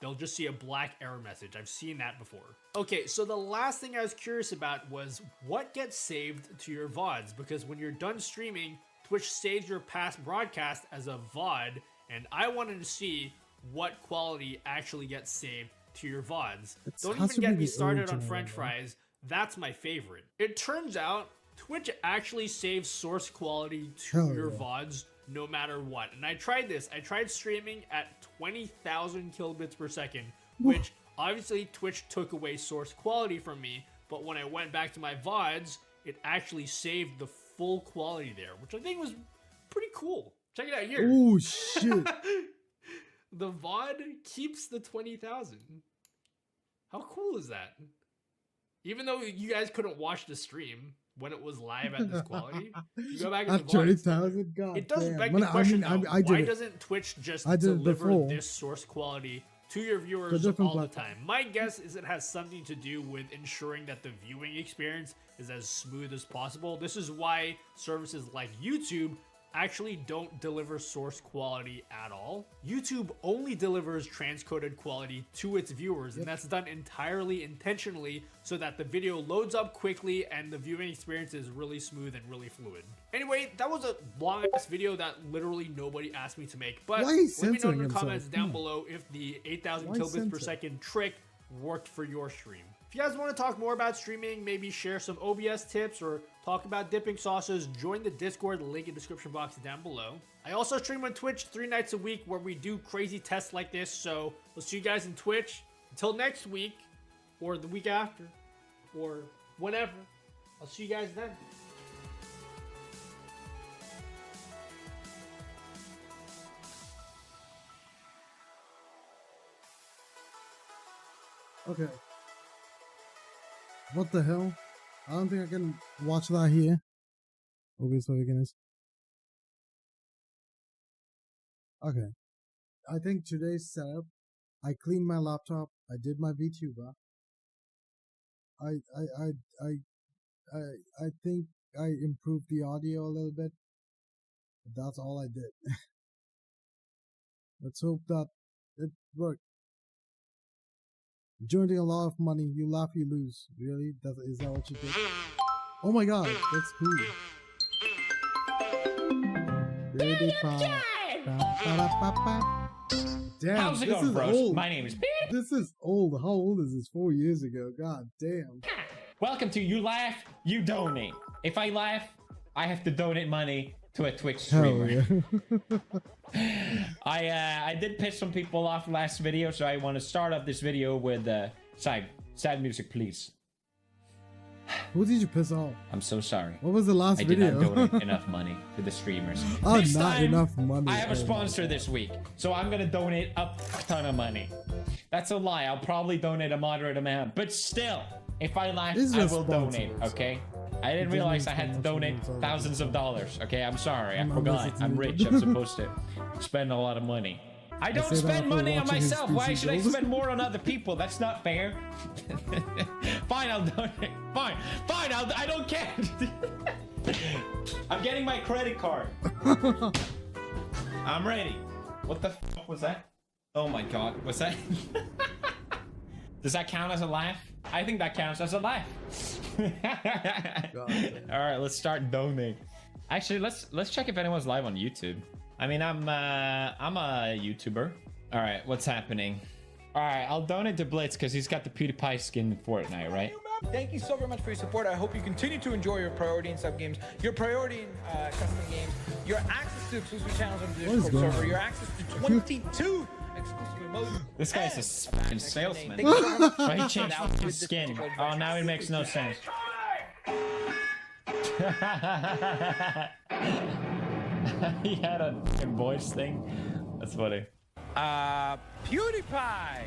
R: they'll just see a black error message. I've seen that before. Okay, so the last thing I was curious about was what gets saved to your VODs, because when you're done streaming, Twitch saves your past broadcast as a VOD, and I wanted to see what quality actually gets saved to your VODs. Don't even get me started on French fries. That's my favorite. It turns out Twitch actually saves source quality to your VODs no matter what. And I tried this. I tried streaming at 20,000 kilobits per second, which obviously Twitch took away source quality from me. But when I went back to my VODs, it actually saved the full quality there, which I think was pretty cool. Check it out here.
A: Oh, shit.
R: The VOD keeps the 20,000. How cool is that? Even though you guys couldn't watch the stream when it was live at this quality, you go back and the VOD. It does beg the question, why doesn't Twitch just deliver this source quality to your viewers all the time? My guess is it has something to do with ensuring that the viewing experience is as smooth as possible. This is why services like YouTube actually don't deliver source quality at all. YouTube only delivers transcoded quality to its viewers, and that's done entirely intentionally so that the video loads up quickly and the viewing experience is really smooth and really fluid. Anyway, that was a long ass video that literally nobody asked me to make, but let me know in the comments down below if the 8,000 kilobits per second trick worked for your stream. If you guys want to talk more about streaming, maybe share some OBS tips or talk about dipping sauces, join the Discord, link in the description box down below. I also stream on Twitch 3 nights a week where we do crazy tests like this, so we'll see you guys in Twitch. Until next week, or the week after, or whenever, I'll see you guys then.
A: Okay. What the hell? I don't think I can watch that here. OBS Weakness. Okay. I think today's setup, I cleaned my laptop, I did my VTuber. I I think I improved the audio a little bit. That's all I did. Let's hope that it worked. Joining a lot of money, you laugh, you lose. Really? Is that what you did? Oh my god, that's cool. Really fun. Damn,
S: How's it going, bros?
A: Old.
S: My name is Pete.
A: This is old. How old is this? 4 years ago. God damn.
S: Welcome to You Laugh, You Donate. If I laugh, I have to donate money to a Twitch streamer.
A: Yeah.
S: I did piss some people off last video, so I want to start up this video with sad music, please.
A: Who did you piss off?
S: I'm so sorry.
A: What was the last video?
S: I did not donate enough money to the streamers.
A: Oh,
S: this
A: not
S: time,
A: enough money.
S: I have a sponsor this week, so I'm gonna donate a ton of money. That's a lie. I'll probably donate a moderate amount, but still, if I laugh, I will donate. Okay? I didn't realize I had to donate thousands of dollars. Okay, I'm sorry. I forgot. I'm rich. I'm supposed to spend a lot of money. I don't spend money on myself. Why should I spend more on other people? That's not fair. Fine, I'll donate. Fine. I don't care. I'm getting my credit card. I'm ready. What the f was that? Oh my god, what's that? Does that count as a laugh? I think that counts as a laugh. All right, let's start donating. Actually, let's check if anyone's live on YouTube. I mean, I'm a YouTuber. All right, what's happening? All right, I'll donate to Blitz because he's got the PewDiePie skin in Fortnite, right?
T: Thank you so very much for your support. I hope you continue to enjoy your priority in sub games, your priority in custom games, your access to exclusive channels on the Discord server, your access to 22 exclusive emotes.
S: This guy's a fucking salesman.
T: Why
S: he changed his skin? Oh, now it makes no sense. He had a voice thing. That's funny.
T: PewDiePie.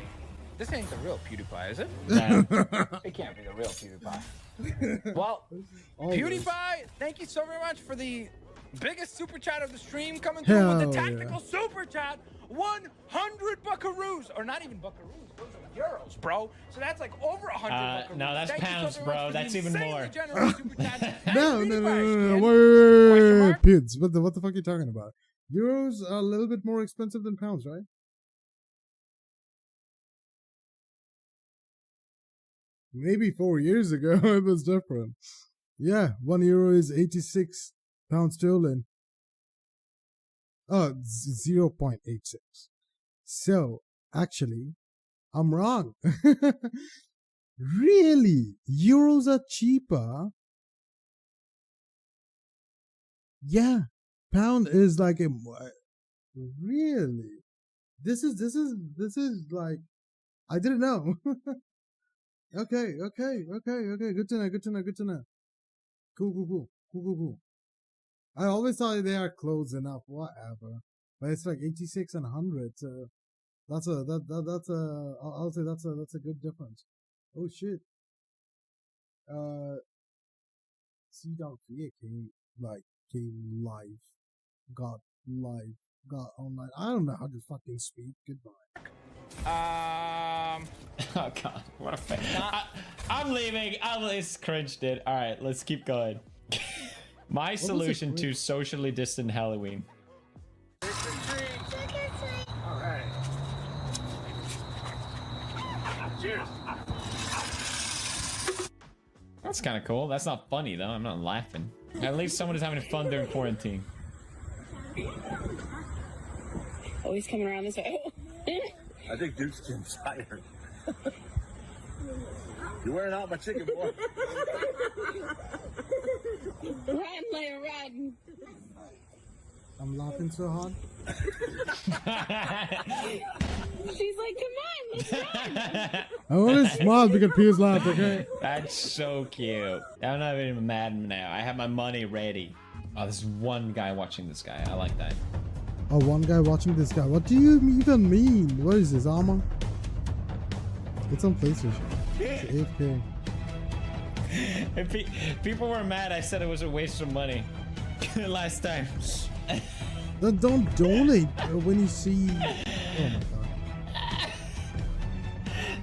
T: This ain't the real PewDiePie, is it?
S: No.
T: It can't be the real PewDiePie. Well, PewDiePie, thank you so very much for the biggest super chat of the stream coming through with the tactical super chat. 100 buckaroos, or not even buckaroos, those are euros, bro. So that's like over 100 buckaroos.
S: No, that's pounds, bro. That's even more.
A: No. Wait, Pids, what the fuck are you talking about? Euros are a little bit more expensive than pounds, right? Maybe 4 years ago it was different. Yeah, €1 is 86 pounds sterling. Oh, 0.86. So, actually, I'm wrong. Really? Euros are cheaper? Yeah. Pound is like a... Really? This is like... I didn't know. Okay. Good to know. Cool. I always thought they are close enough, whatever. But it's like 86 and 100, so I'll say that's a good difference. Oh shit. C.V came live, got online. I don't know how to fucking speak. Goodbye.
S: Oh god, what a face. I'm leaving. It's cringe, dude. All right, let's keep going. My solution to socially distant Halloween.
T: All right. Cheers.
S: That's kind of cool. That's not funny though. I'm not laughing. At least someone is having fun during quarantine.
U: Always coming around this way.
V: I think Duke's getting tired. You're wearing out my chicken, boy.
U: Run, Leia, run.
A: I'm laughing so hard.
U: She's like, come on, let's run.
A: I only smiled because Piers laughed, okay?
S: That's so cute. I'm not even mad now. I have my money ready. Oh, there's one guy watching this guy. I like that.
A: Oh, one guy watching this guy. What do you even mean? What is this, armor? It's on PlayStation. It's AFK.
S: People were mad I said it was a waste of money last time.
A: Then don't donate when you see... Oh my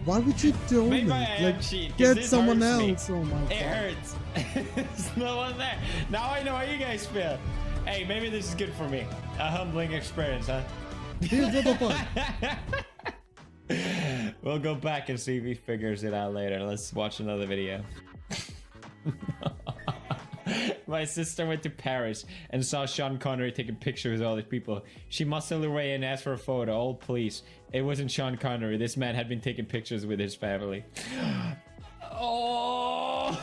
A: god. Why would you donate?
S: Maybe I am
A: Like,
S: cheating, 'cause
A: get
S: this
A: someone
S: hurts me.
A: else. Oh my god.
S: It hurts. There's no one there. Now I know how you guys feel. Hey, maybe this is good for me. A humbling experience, huh?
A: Here's the point.
S: We'll go back and see if he figures it out later. Let's watch another video. My sister went to Paris and saw Sean Connery taking pictures with all these people. She muscled her way in and asked for a photo. All police. It wasn't Sean Connery. This man had been taking pictures with his family. Oh!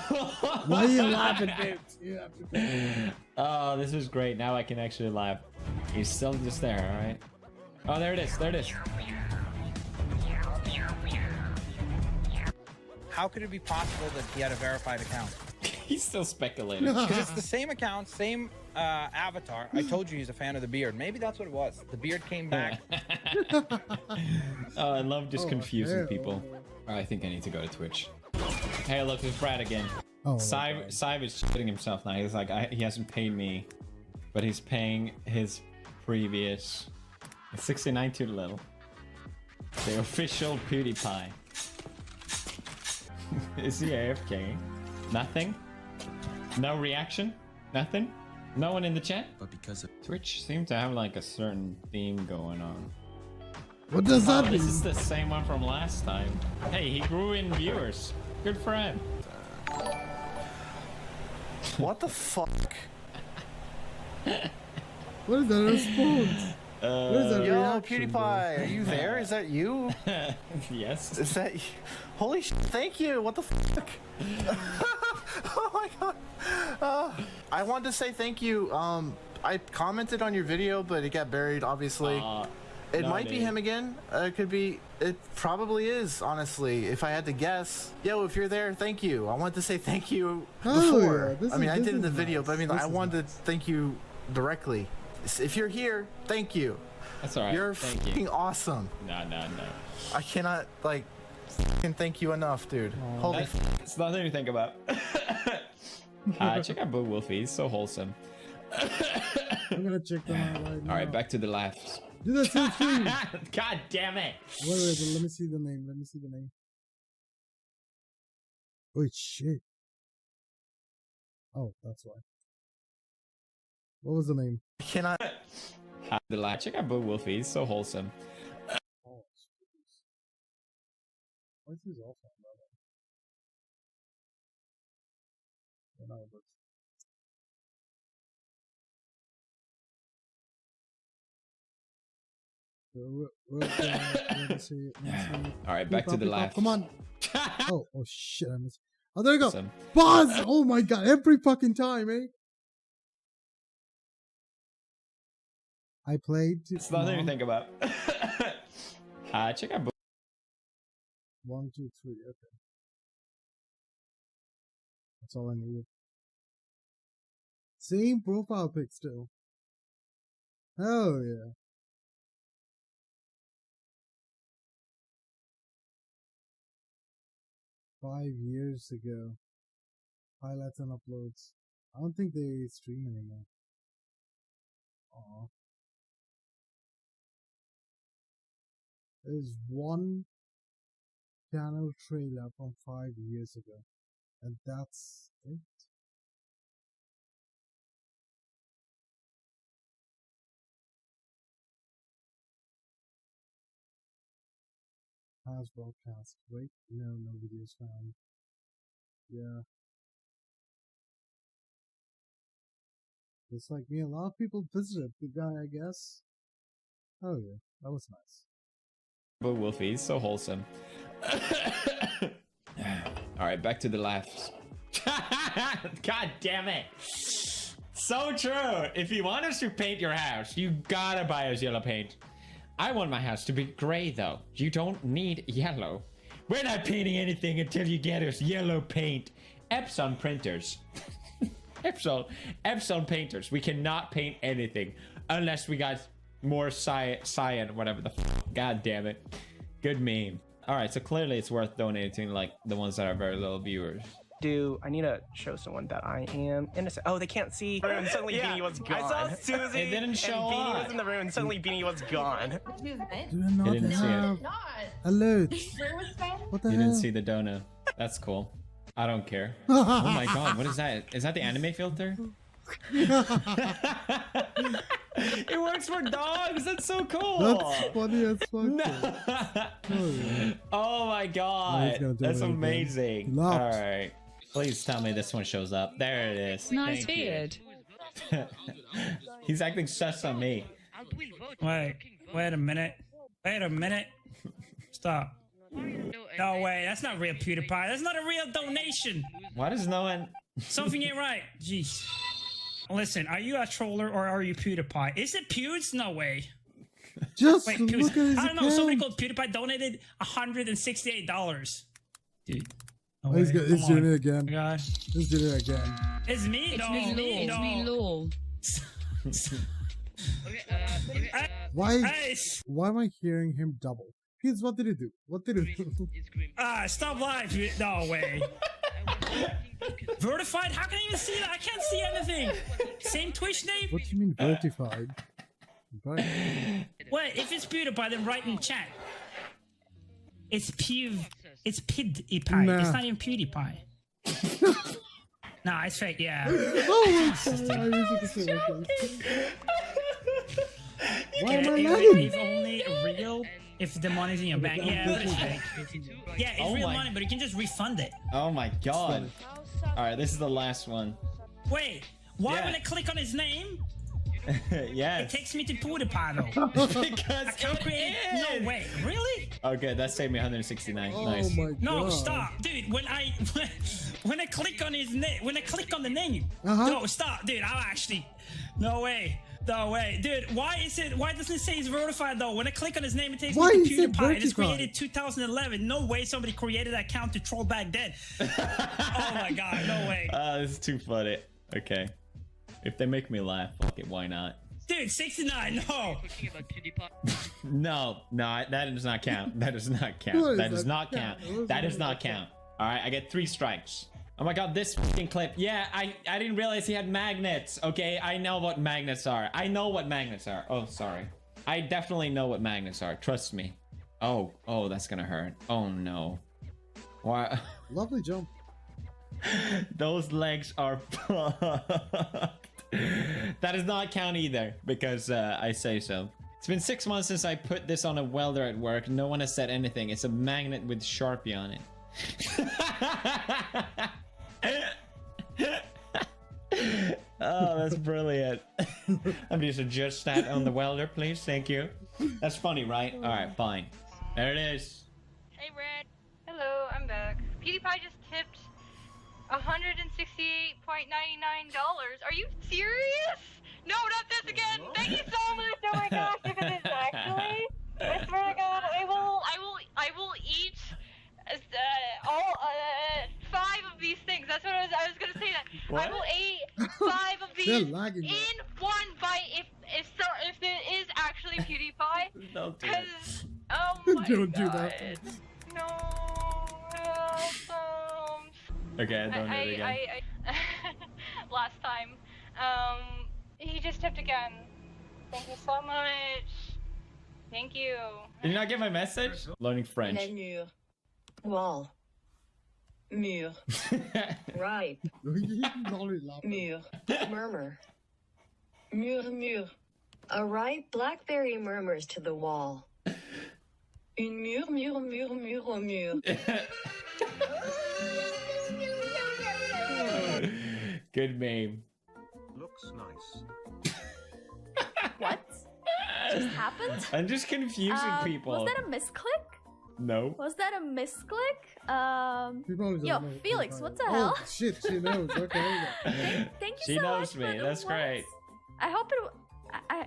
A: Why are you laughing, dude? You have to
S: Oh, this is great. Now I can actually laugh. He's still just there, all right? Oh, there it is. There it is.
T: How could it be possible that he had a verified account?
S: He's still speculating.
T: Because it's the same account, same avatar. I told you he's a fan of the beard. Maybe that's what it was. The beard came back.
S: Oh, I love just confusing people. I think I need to go to Twitch. Hey, look, there's Brad again.
A: Oh,
S: Sai is shitting himself now. He's like, he hasn't paid me, but he's paying his previous 69 too little. The official PewDiePie. Is he AFK? Nothing? No reaction? Nothing? No one in the chat?
L: But because of
S: Twitch seems to have like a certain theme going on.
A: What does that mean?
S: This is the same one from last time. Hey, he grew in viewers. Good for him.
B: What the fuck?
A: What is that response? What is that
B: Yo,
A: reaction,
B: PewDiePie, are you there? Is that you?
S: Yes.
B: Is that? Holy shit! Thank you. What the fuck? Oh my god. I wanted to say thank you. I commented on your video, but it got buried. Obviously, it
S: no,
B: might be him again. It could be. It probably is. Honestly, if I had to guess. Yo, if you're there, thank you. I wanted to say thank you before.
A: Yeah,
B: I mean, I did in the
A: nice.
B: video, but I mean, I wanted to thank you directly. If you're here, thank you.
S: That's alright.
B: You're
S: Thank
B: fucking
S: you.
B: awesome.
S: No.
B: I cannot like fucking thank you enough, dude. Holy
S: It's nothing to think about. Check out Boo Wolfie. He's so wholesome.
A: I'm gonna check them out right now.
S: Alright, back to the laughs.
A: Do that same thing.
S: God damn it.
A: Wait, let me see the name. Let me see the name. Wait, shit. Oh, that's why. What was the name?
B: Cannot.
S: The laugh. Check out Boo Wolfie. He's so wholesome.
A: Oh, jeez. Why is this awful? No, but...
S: Alright, back to the laugh.
A: Come on. Oh shit, I missed. Oh, there you go.
S: Awesome.
A: Buzz! Oh my god, every fucking time, eh? I played.
S: It's nothing to think about. Check out Boo.
A: 1, 2, 3, okay. That's all I needed. Same profile pic still. Oh yeah. "5 years ago. Highlights and uploads. I don't think they stream anymore. Aw. There's one channel trailer from 5 years ago. And that's it. Has broadcast. Wait, no videos found. Yeah. Just like me, a lot of people visited the guy, I guess. Oh yeah, that was nice.
S: Boo Wolfie. He's so wholesome. Alright, back to the laughs. God damn it. So true. If you want us to paint your house, you gotta buy us yellow paint. I want my house to be gray though. You don't need yellow. We're not painting anything until you get us yellow paint. Epson printers. Epson painters. We cannot paint anything unless we got more cyan, whatever the God damn it. Good meme. Alright, so clearly it's worth donating like the ones that are very little viewers.
C: to show someone that I am innocent. Oh, they can't see. And suddenly Beanie was gone. I saw Susie.
S: It didn't show
C: and Beanie
S: up.
C: was in the room, and suddenly Beanie was gone.
A: Do you not
S: didn't see
A: have alerts? What the
S: You
A: hell?
S: didn't see the donut. That's cool. I don't care. Oh my god, what is that? Is that the anime filter? It works for dogs. That's so cool.
A: That's funny as fuck.
S: No. Oh my god, that's amazing. All right, please tell me this one shows up. There it is.
U: Nice
S: Thank you.
U: beard.
S: He's acting sus on me.
E: Wait a minute. Stop. No way, that's not real PewDiePie. That's not a real donation.
S: Why does no one?
E: Something ain't right. Jeez. Listen, are you a troller or are you PewDiePie? Is it Pewds? No way.
A: Just
E: Wait,
A: look
E: Pewds.
A: at his
E: I don't know. Somebody
A: account.
E: called PewDiePie donated $168. Dude.
A: Oh, he's doing it again.
E: God.
A: He's doing it again.
E: It's me?
U: It's
E: No,
U: me,
E: me,
U: Lol.
E: no.
U: It's me, Lol.
A: Why am I hearing him double? Please, what did he do? What did he do?
E: Stop lying. No way. Vertified? How can I even see that? I can't see anything. Same Twitch name?
A: What do you mean vertified? Right.
E: Wait, if it's PewDiePie, then write in chat. It's PewDiePie.
A: Nah.
E: It's not even PewDiePie. Nah, it's fake, yeah.
A: Oh my god, I wish you could say that. Why am I lagging?
E: If only real, if the money's in your bank. Yeah, but it's fake. Yeah, it's real money, but you can just refund it.
S: Oh my god. All right, this is the last one.
E: Wait, why
S: Yeah.
E: when I click on his name, it
S: Yes.
E: takes me to PewDiePie though?
S: Because
E: I can't create. No way, really?
S: Okay, that saved me 169.
A: Oh
S: Nice.
A: my god.
E: No, stop, dude. When I click on his name, when I click on the name,
A: Uh-huh.
E: no, stop, dude. I'll actually, no way, dude. Why doesn't it say he's verified though? When I click on his name, it takes
A: Why
E: me
A: is
E: to
A: it
E: PewDiePie. It's
A: verified?
E: created 2011. No way somebody created that account to troll back then. Oh my god, no way,
S: This is too funny. Okay. If they make me laugh, fuck it, why not?
E: dude. 69, no.
S: No, that does not count. That does not count.
A: What
S: That
A: is
S: does
A: that
S: not
A: count?
S: count. That does not count. All right, I get 3 strikes. Oh my god, this fucking clip. Yeah, I didn't realize he had magnets. Okay, I know what magnets are. Oh, sorry. I definitely know what magnets are. Trust me. Oh, that's gonna hurt. Oh no. Why?
A: Lovely jump.
S: Those legs are fucked. That does not count either, because I say so. It's been 6 months since I put this on a welder at work. No one has said anything. It's a magnet with Sharpie on it. Oh, that's brilliant. I'm just adjust that on the welder, please. Thank you. That's funny, right? All right, fine. There it is.
U: Hey, Red. Hello, I'm back. PewDiePie just tipped $168.99. Are you serious? No, not this again. Thank you so much. Oh my gosh, look at this. Actually, I swear to God, I will eat all 5 of these things. That's what I was gonna say. That
S: What?
U: I will eat 5 of
A: They're
U: these
A: lagging, bro.
U: in one bite if it is actually PewDiePie.
S: Don't do it.
U: Because oh my
A: Don't
U: God.
A: do that.
U: No.
S: Okay, I don't do it again.
U: Last time. He just tipped again. Thank you so much. Thank you.
S: Did you not get my message? Learning French.
U: Les murs. Wall. Mur.
K: Right. Mur. Murmur. Murmure. A right blackberry murmurs to the wall. Une murmure, murmure au mur.
S: Good meme.
W: Looks nice.
X: What just happened?
S: I'm just confusing people.
X: Was that a misclick?
S: No.
X: Was that a misclick?
A: She probably doesn't
X: Yo,
A: know
X: Felix,
A: PewDiePie.
X: what the
A: Oh,
X: hell?
A: shit, she knows. Okay.
X: Thank you
S: She
X: so
S: knows
X: much
S: me.
X: for the
S: That's
X: what?
S: great.
X: I hope it. I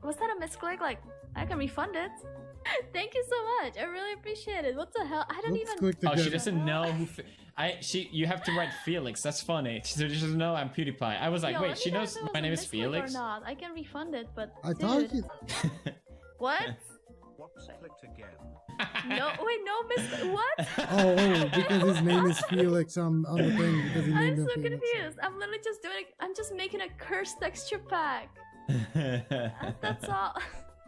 X: was that a misclick? Like I can refund it. Thank you so much. I really appreciate it. What the hell? I don't even.
S: Oh, she doesn't know who. You have to write Felix. That's funny. She doesn't know I'm PewDiePie. I was like,
X: Yo,
S: wait,
X: let
S: she
X: me know
S: knows
X: if it was
S: my
X: a
S: name is
X: misclick
S: Felix.
X: or not. I can refund it, but
A: I
X: dude.
A: thought you.
X: What?
W: Whoops, clicked again.
X: No, wait, no, Miss. What?
A: Oh, because his name is Felix on the thing. Because he
X: I'm
A: named him
X: so
A: Felix.
X: confused. I'm literally just doing. I'm just making a curse texture pack. That's all.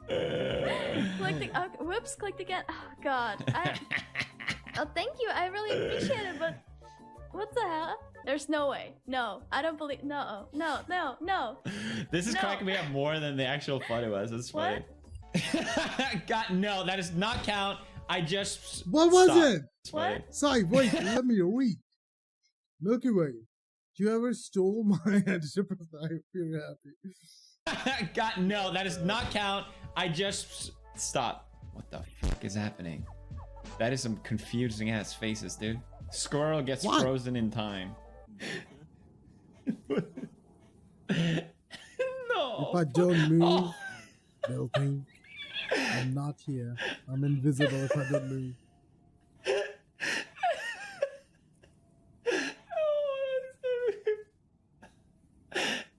X: Collecting. Oh, whoops! Clicked again. Oh God. Oh, thank you. I really appreciate it. But what the hell? There's no way. No, I don't believe. No.
S: This is
X: No.
S: cracking me up more than the actual fun it was. It's funny. God, no, that does not count. I just.
A: What was
S: stopped.
A: it?
S: It's funny.
A: Sorry, wait. Let me read. Milky Way. You ever stole my superstar? I feel happy.
S: God, no, that does not count. I just stop. What the fuck is happening? That is some confusing ass faces, dude. Squirrel gets frozen in time. No.
A: If I don't move, they'll think I'm not here. I'm invisible if I don't move.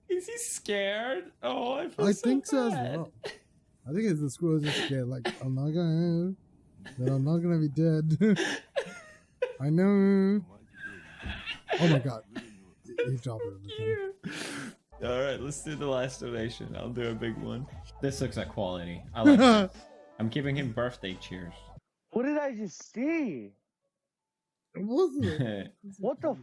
S: Is he scared? Oh, I feel
A: I
S: so
A: think so as
S: bad.
A: well. I think it's the squirrel's just scared. Like, I'm not gonna, then I'm not gonna be dead. I know. Oh my god. He dropped everything.
S: Alright, let's do the last donation. I'll do a big one. This looks like quality. I like this. I'm giving him birthday cheers.
P: What did I just see?
A: What was it?
P: What the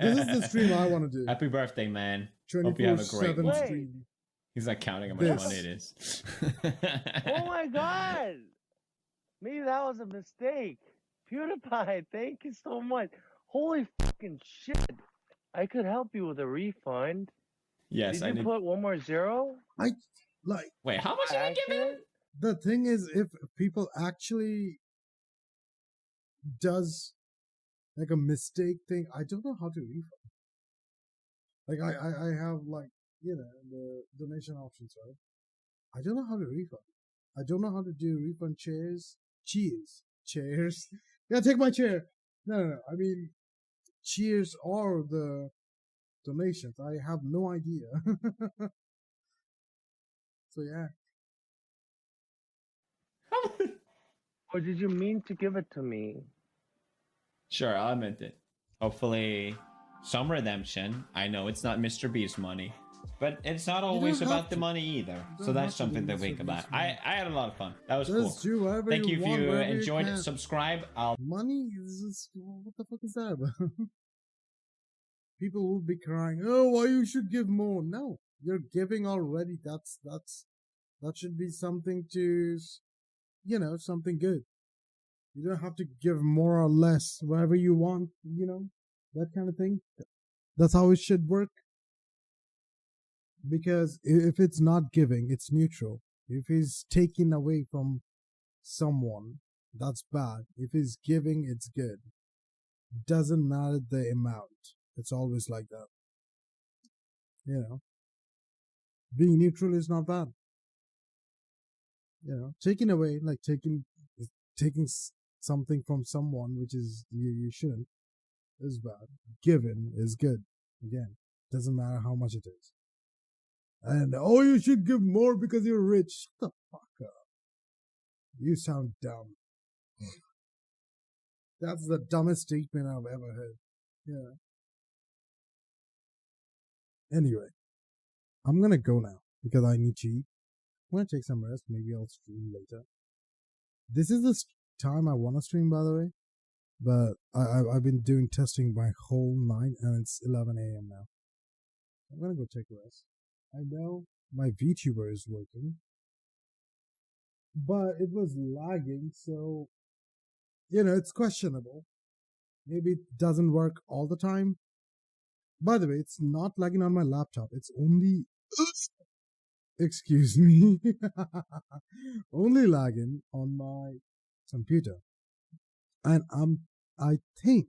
A: This is the stream I want to do.
S: Happy birthday, man. Hope you have a great
A: 24/7
S: one.
A: stream.
S: He's like counting how much
A: This.
S: money it is.
P: Oh my god! Maybe that was a mistake. PewDiePie, thank you so much. Holy fucking shit. I could help you with a refund.
S: Yes,
P: Did
S: I
P: you
S: need.
P: put one more zero?
A: I like.
S: Wait, how much did you give him?
A: The thing is, if people actually does like a mistake thing, I don't know how to refund. Like I have like, you know, the donation options, right? I don't know how to refund. I don't know how to do refund chairs. Chairs. Yeah, take my chair. No. I mean, cheers or the donations. I have no idea. So yeah.
P: Or did you mean to give it to me?
S: Sure, I meant it. Hopefully, some redemption. I know it's not Mr. Beast money, but it's not always
A: don't
S: about
A: have
S: the
A: to.
S: money either.
A: You
S: So
A: don't
S: that's
A: have to do
S: something to
A: Mr.
S: think about.
A: Beast money.
S: I had a lot of fun. That was
A: Just
S: cool.
A: do whatever
S: Thank
A: you
S: you if
A: want,
S: you
A: wherever you
S: enjoyed
A: can.
S: it. Subscribe. I'll.
A: Money is just, what the fuck is that about? People will be crying, oh, why you should give more? No, you're giving already. That should be something to, you know, something good. You don't have to give more or less, whatever you want, you know, that kind of thing. That's how it should work. Because if it's not giving, it's neutral. If he's taking away from someone, that's bad. If he's giving, it's good. Doesn't matter the amount. It's always like that. You know, being neutral is not bad. You know, taking away, like taking something from someone, which is you shouldn't, is bad. Giving is good. Again, doesn't matter how much it is. And oh, you should give more because you're rich. Shut the fuck up. You sound dumb. That's the dumbest statement I've ever heard. Yeah. Anyway, I'm gonna go now because I need to eat. I'm gonna take some rest. Maybe I'll stream later. This is the time I want to stream, by the way. But I've been doing testing my whole night and it's 11 a.m. now. I'm gonna go take a rest. I know my VTuber is working, but it was lagging, so, you know, it's questionable. Maybe it doesn't work all the time. By the way, it's not lagging on my laptop. It's only, excuse me, only lagging on my computer. And I think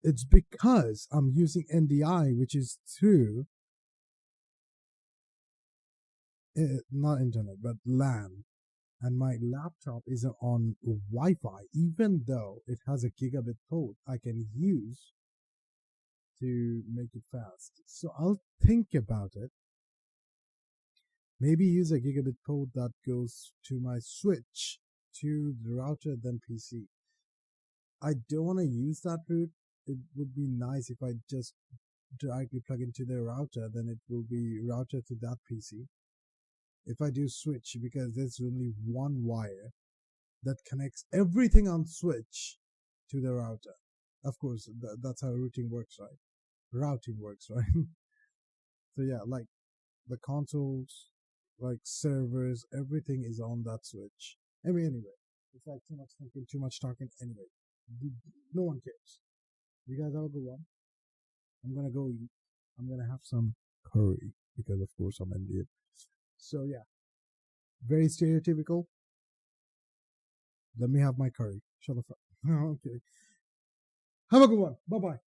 A: it's because I'm using NDI, which is through not internet, but LAN. And my laptop is on Wi-Fi, even though it has a gigabit port I can use to make it fast. So I'll think about it. Maybe use a gigabit port that goes to my switch to the router then PC. I don't want to use that route. It would be nice if I just directly plug into the router, then it will be routed to that PC. If I do switch, because there's only one wire that connects everything on switch to the router. Of course, that's how routing works, right? Routing works, right? So yeah, like the consoles, like servers, everything is on that switch. Anyway, it's like too much thinking, too much talking. Anyway, no one cares. You guys have a good one. I'm gonna go eat. I'm gonna have some curry because, of course, I'm Indian. So yeah, very stereotypical. Let me have my curry. Shut the fuck. Okay. Have a good one. Bye bye.